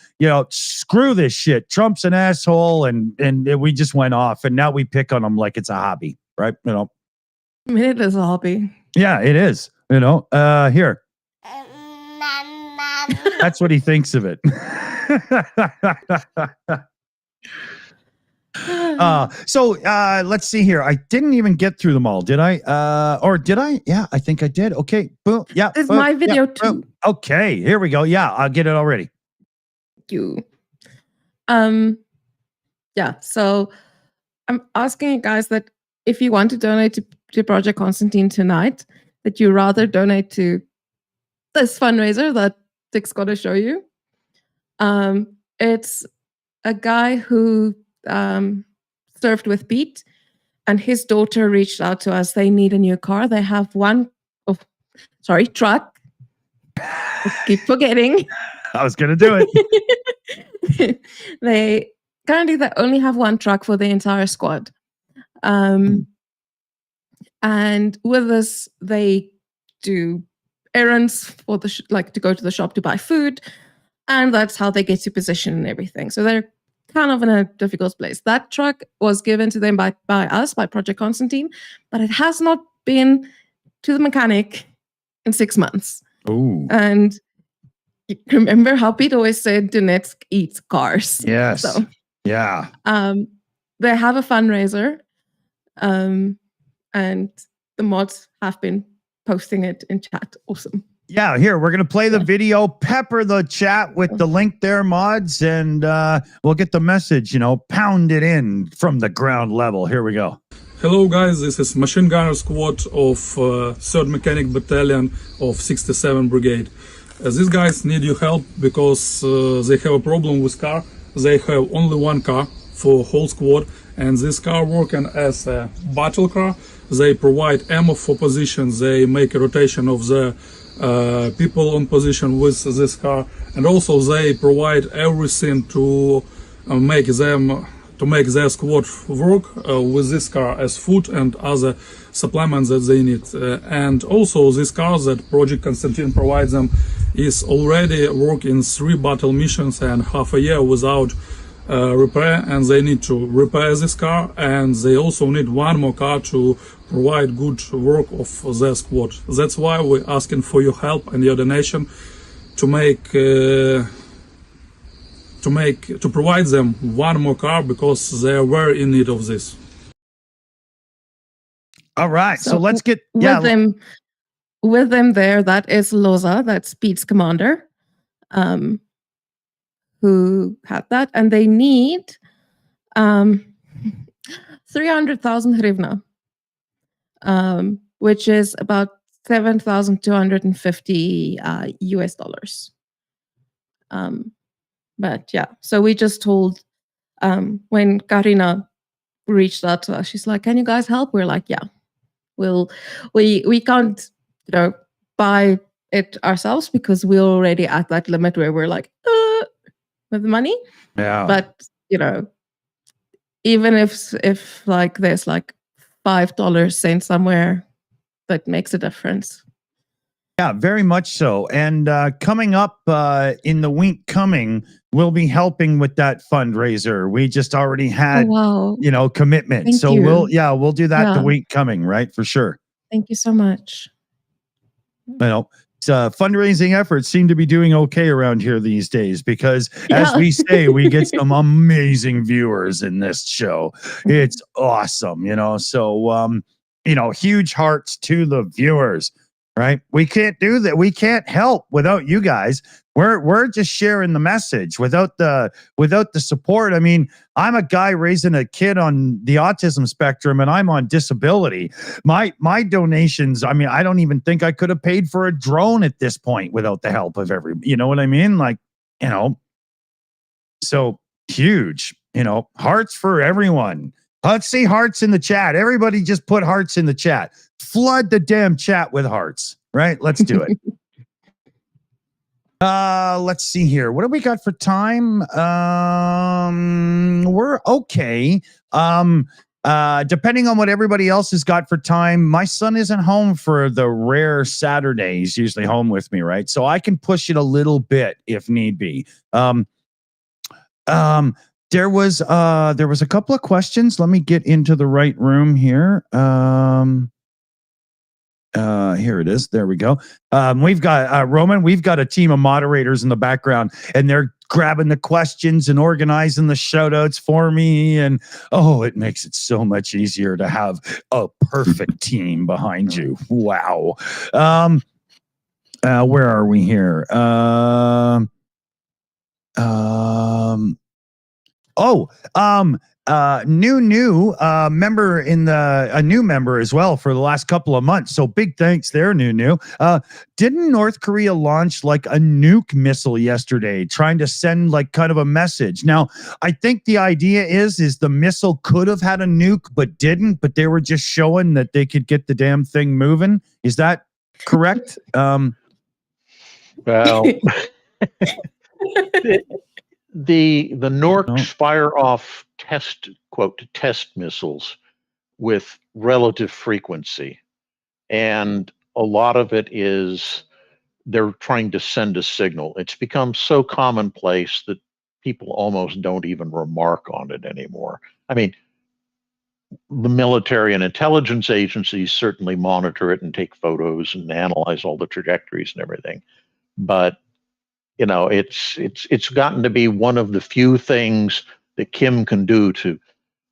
Screw this shit. Trump's an asshole. And we just went off, and now we pick on them like it's a hobby, right? I mean, it is a hobby. Yeah, it is. Here. That's what he thinks of it. So let's see here. I didn't even get through them all, did I? Or did I? Yeah, I think I did. Okay. Boom. Yeah. It's my video too. Boom. Okay, here we go. Yeah, I'll get it already. Thank you. Yeah, so I'm asking you guys that if you want to donate to Project Constantine tonight, that you rather donate to this fundraiser that Dick's going to show you. It's a guy who served with Pete, and his daughter reached out to us. They need a new car. They have truck. I keep forgetting. I was going to do it. They only have one truck for the entire squad. And with this, they do errands for to go to the shop to buy food, and that's how they get to position and everything. So they're kind of in a difficult place. That truck was given to them by us, by Project Constantine, but it has not been to the mechanic in 6 months. Ooh. And you remember how Pete always said Donetsk eats cars. Yes. So, yeah. They have a fundraiser, and the mods have been posting it in chat. Awesome. Yeah, here, we're going to play the video, pepper the chat with the link there, mods, and we'll get the message, pound it in from the ground level. Here we go. Hello guys, this is Machine Gunner Squad of 3rd Mechanic Battalion of 67 Brigade. These guys need your help because they have a problem with car. They have only one car for whole squad, and this car working as a battle car. They provide ammo for positions, they make a rotation of the people on position with this car, and also they provide everything to make their squad work with this car as food and other supplements that they need. And also this car that Project Constantine provides them is already working 3 battle missions and half a year without repair, and they need to repair this car, and they also need one more car to provide good work of their squad. That's why we're asking for your help and your donation to provide them one more car, because they are very in need of this. All right, so let's get with them there. That is Loza, that's Pete's commander, who had that, and they need 300,000 hryvnia, which is about $7,250 US dollars. But yeah, so we just told when Karina reached out to us, she's like, "Can you guys help?" We're like, "Yeah, we can't buy it ourselves because we're already at that limit where we're like with money." Yeah. But even if like there's like $5 sent somewhere, that makes a difference. Yeah, very much so. And coming up in the week coming, we'll be helping with that fundraiser. We just already had, commitment. Thank so you. we'll do that the week coming, right? For sure. Thank you so much. Fundraising efforts seem to be doing okay around here these days because, as we say, we get some amazing viewers in this show. It's awesome, So, huge hearts to the viewers. Right? We can't do that. We can't help without you guys. We're just sharing the message without the support. I mean, I'm a guy raising a kid on the autism spectrum, and I'm on disability. My donations, I mean, I don't even think I could have paid for a drone at this point without the help of everybody. You know what I mean? So huge, hearts for everyone. Let's see hearts in the chat. Everybody just put hearts in the chat. Flood the damn chat with hearts, right? Let's do it. Let's see here. What do we got for time? We're okay. Depending on what everybody else has got for time, my son isn't home for the rare Saturday. He's usually home with me, right? So I can push it a little bit if need be. There was a couple of questions. Let me get into the right room here. Here it is. There we go. We've got Roman. We've got a team of moderators in the background, and they're grabbing the questions and organizing the shout outs for me. And it makes it so much easier to have a perfect team behind you. Wow. Where are we here? New member a new member as well for the last couple of months. So big thanks there, new. Didn't North Korea launch like a nuke missile yesterday, trying to send like kind of a message? Now, I think the idea is the missile could have had a nuke, but didn't. But they were just showing that they could get the damn thing moving. Is that correct? Well. The Norks fire off test missiles with relative frequency, and a lot of it is they're trying to send a signal. It's become so commonplace that people almost don't even remark on it anymore. I mean, the military and intelligence agencies certainly monitor it and take photos and analyze all the trajectories and everything. But it's gotten to be one of the few things that Kim can do to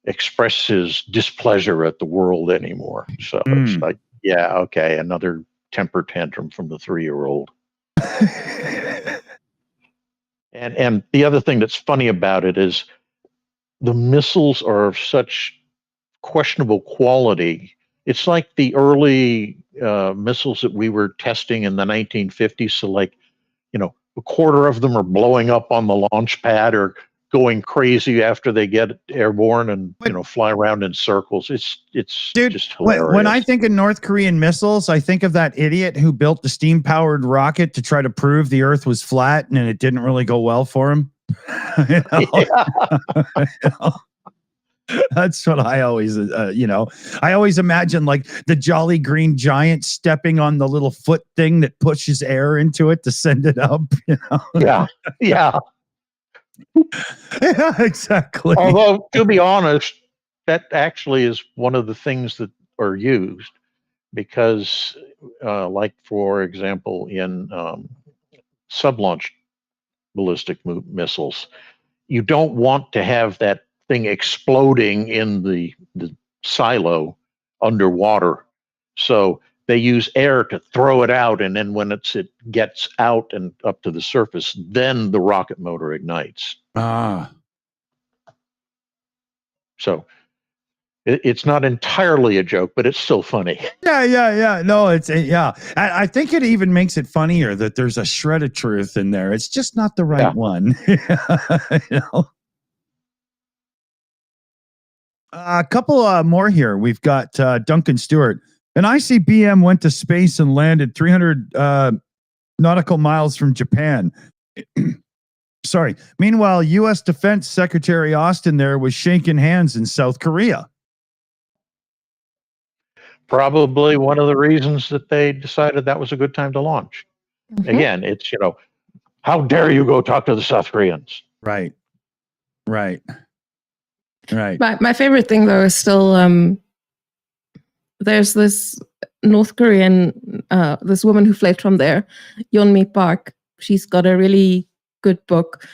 express his displeasure at the world anymore. So it's like, yeah, okay, another temper tantrum from the 3-year-old. And the other thing that's funny about it is the missiles are of such questionable quality. It's like the early missiles that we were testing in the 1950s. So like, a quarter of them are blowing up on the launch pad or going crazy after they get airborne and fly around in circles. It's Dude, just hilarious. When I think of North Korean missiles, I think of that idiot who built the steam-powered rocket to try to prove the Earth was flat, and it didn't really go well for him. That's what I always, I always imagine like the Jolly Green Giant stepping on the little foot thing that pushes air into it to send it up. Yeah. Yeah, exactly. Although, to be honest, that actually is one of the things that are used because, like, for example, in sub-launched ballistic missiles, you don't want to have that thing exploding in the silo underwater. So they use air to throw it out, and then when it gets out and up to the surface, then the rocket motor ignites. So it's not entirely a joke, but it's still funny. Yeah. No, I think it even makes it funnier that there's a shred of truth in there. It's just not the right one. A couple more here. We've got Duncan Stewart. An ICBM went to space and landed 300 nautical miles from Japan. Sorry. Meanwhile, U.S. Defense Secretary Austin there was shaking hands in South Korea. Probably one of the reasons that they decided that was a good time to launch. Mm-hmm. Again, it's, how dare you go talk to the South Koreans? Right. My favorite thing, though, is still there's this North Korean, this woman who fled from there, Yeonmi Park. She's got a really good book,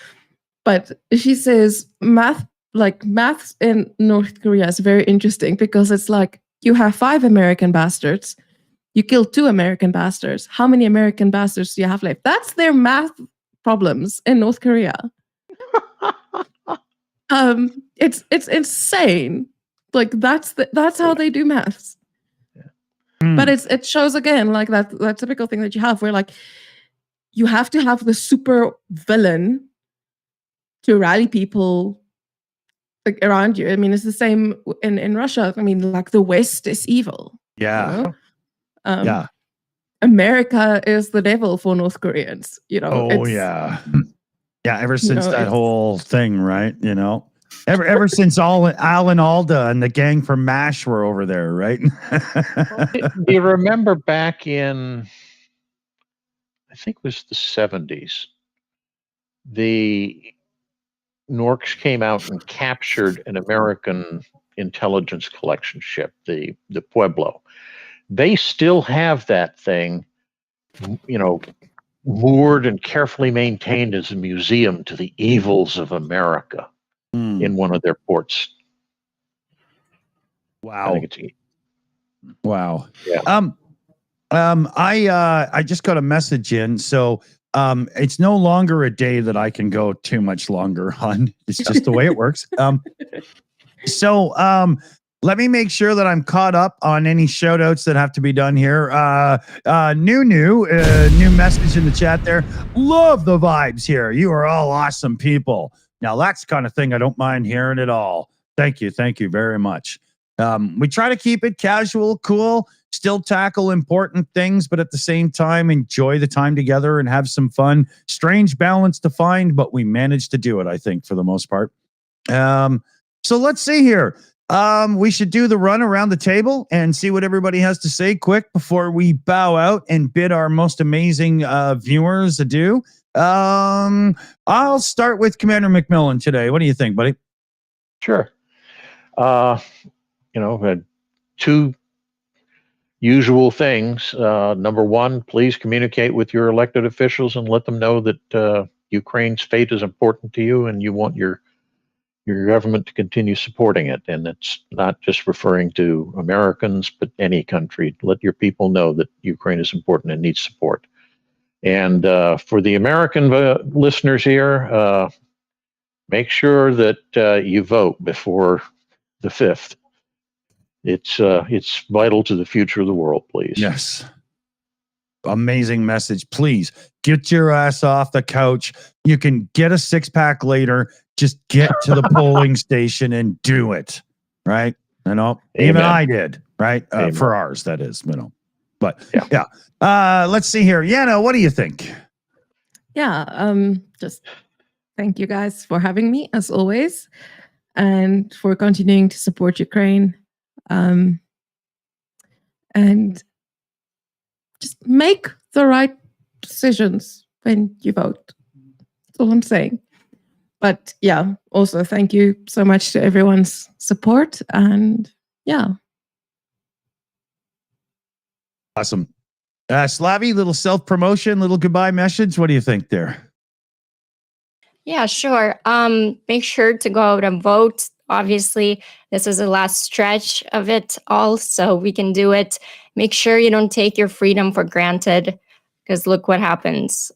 but she says maths in North Korea is very interesting because it's like you have 5 American bastards, you kill 2 American bastards. How many American bastards do you have left? That's their math problems in North Korea. It's insane. Like that's how they do maths. But it shows again like that typical thing that you have where like you have to have the super villain to rally people like around you. I mean, it's the same in Russia. I mean, like the West is evil. Yeah. Yeah. America is the devil for North Koreans. Yeah. Ever since that whole thing, right? Ever since Alan Alda and the gang from MASH were over there, right? Do you remember back in, I think it was the 70s, the Norks came out and captured an American intelligence collection ship, the Pueblo. They still have that thing, moored and carefully maintained as a museum to the evils of America in one of their ports. Wow. Wow. Yeah. I just got a message in, so it's no longer a day that I can go too much longer on. It's just the way it works. So let me make sure that I'm caught up on any shout outs that have to be done here. New message in the chat there. Love the vibes here. You are all awesome people. Now that's the kind of thing I don't mind hearing at all. Thank you very much. We try to keep it casual, cool, still tackle important things, but at the same time, enjoy the time together and have some fun. Strange balance to find, but we managed to do it, I think, for the most part. So let's see here. We should do the run around the table and see what everybody has to say quick before we bow out and bid our most amazing viewers adieu. I'll start with Commander McMillan today. What do you think, buddy? Sure. Two usual things. Number one, please communicate with your elected officials and let them know that Ukraine's fate is important to you and you want your government to continue supporting it. And it's not just referring to Americans, but any country. Let your people know that Ukraine is important and needs support. And for the American listeners here, make sure that you vote before the 5th. It's vital to the future of the world, please. Yes. Amazing message. Please get your ass off the couch. You can get a 6-pack later. Just get to the polling station and do it. Right? Even I did. Right? For ours, that is. But yeah. Let's see here. Jana, what do you think? Yeah. Just thank you guys for having me, as always, and for continuing to support Ukraine. And just make the right decisions when you vote. That's all I'm saying. But yeah, also thank you so much to everyone's support. And yeah. Awesome. Slavie, little self-promotion, little goodbye message. What do you think there? Yeah, sure. Make sure to go out and vote. Obviously, this is the last stretch of it all, so we can do it. Make sure you don't take your freedom for granted, because look what happens.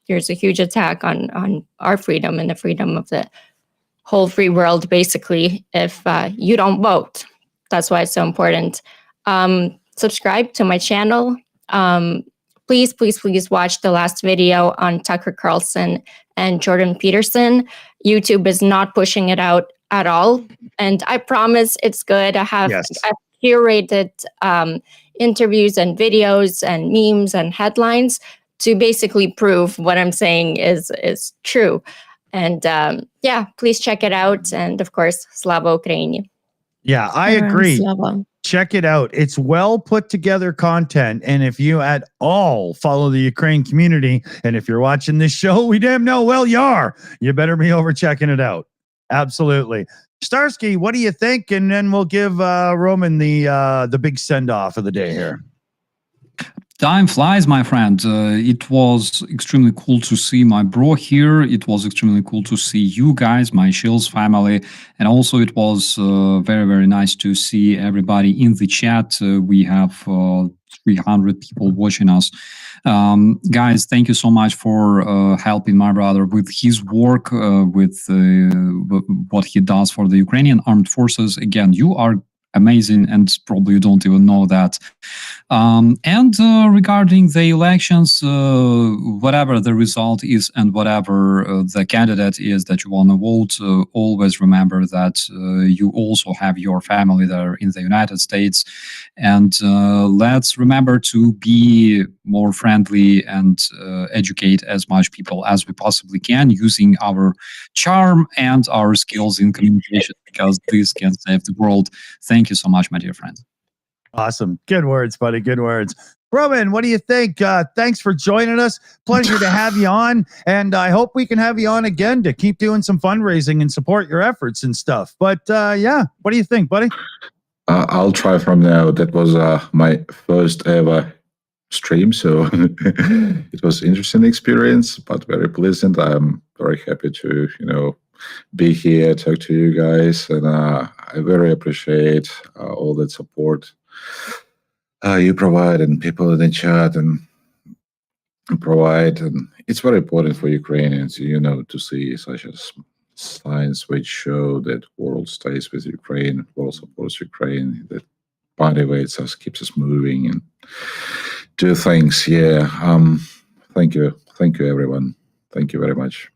There's a huge attack on our freedom and the freedom of the whole free world, basically, if you don't vote. That's why it's so important. Subscribe to my channel. Please watch the last video on Tucker Carlson and Jordan Peterson. YouTube is not pushing it out at all. And I promise it's good. I've curated interviews and videos and memes and headlines to basically prove what I'm saying is true. And please check it out. And of course, Slava Ukraini. Yeah, I agree. Check it out. It's well put together content. And if you at all follow the Ukraine community, and if you're watching this show, we damn know, well, you are. You better be over checking it out. Absolutely. Starsky, what do you think? And then we'll give Roman the big send-off of the day here. Time flies, my friend. It was extremely cool to see my bro here. It was extremely cool to see you guys, my Shills family. And also it was very, very nice to see everybody in the chat. We have 300 people watching us. Guys, thank you so much for helping my brother with his work, with what he does for the Ukrainian armed forces. Again, you are amazing, and probably you don't even know that. And regarding the elections, whatever the result is and whatever the candidate is that you want to vote, always remember that you also have your family there in the United States. And let's remember to be more friendly and educate as much people as we possibly can using our charm and our skills in communication, because this can save the world. Thank you so much, my dear friend. Awesome. Good words, buddy. Good words. Roman, what do you think? Thanks for joining us. Pleasure to have you on. And I hope we can have you on again to keep doing some fundraising and support your efforts and stuff. But yeah, what do you think, buddy? I'll try from now. That was my first ever stream, so it was an interesting experience, but very pleasant. I'm very happy to, be here, talk to you guys, and I very appreciate all that support you provide and people in the chat and provide. And it's very important for Ukrainians, to see such as signs which show that world stays with Ukraine, world supports Ukraine, that motivates us, keeps us moving and do things. Yeah. Thank you, everyone. Thank you very much.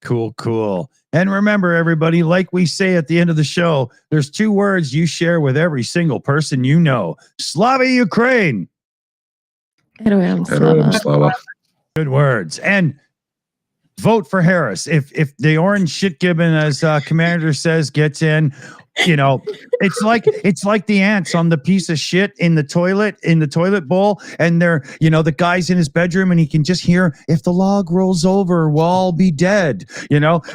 Cool. And remember, everybody, like we say at the end of the show, there's 2 words you share with every single person you know. Slavie Ukraine. Heroям Slava. Good words. And vote for Harris. If the orange shit gibbon, as Commander says, gets in, You know, it's like the ants on the piece of shit in the toilet bowl, and they're, the guy's in his bedroom and he can just hear, if the log rolls over, we'll all be dead.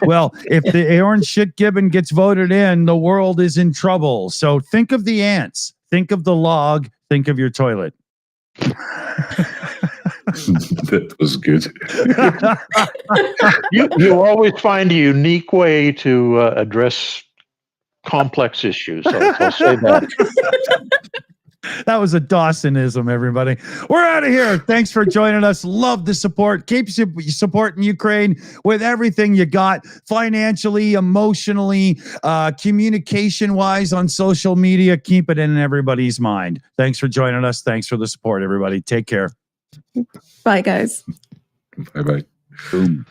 Well, if the orange shit gibbon gets voted in, the world is in trouble. So think of the ants, think of the log, think of your toilet. That was good. You always find a unique way to address complex issues. I'll say that. That was a Dawsonism, everybody. We're out of here. Thanks for joining us. Love the support. Keep supporting Ukraine with everything you got, financially, emotionally, communication-wise on social media. Keep it in everybody's mind. Thanks for joining us. Thanks for the support, everybody. Take care. Bye, guys. Bye-bye. Boom.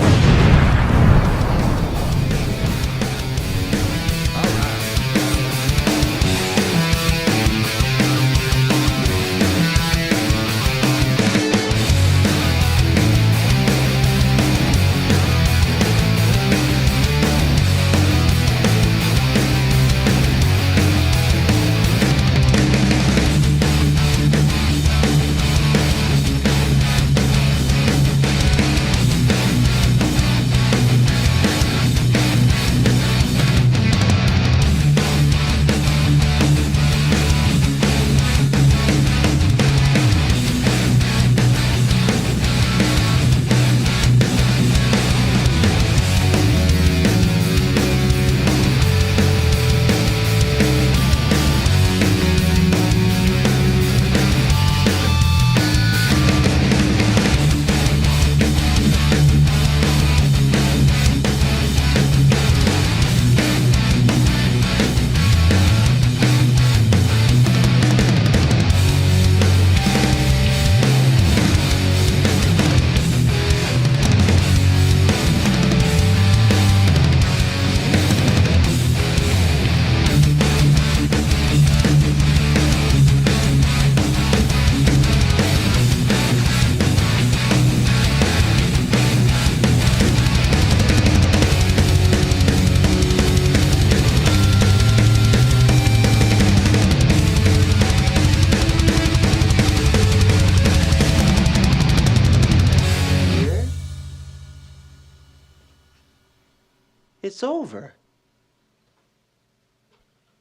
It's over.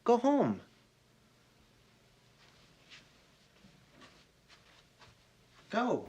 Go home. Go.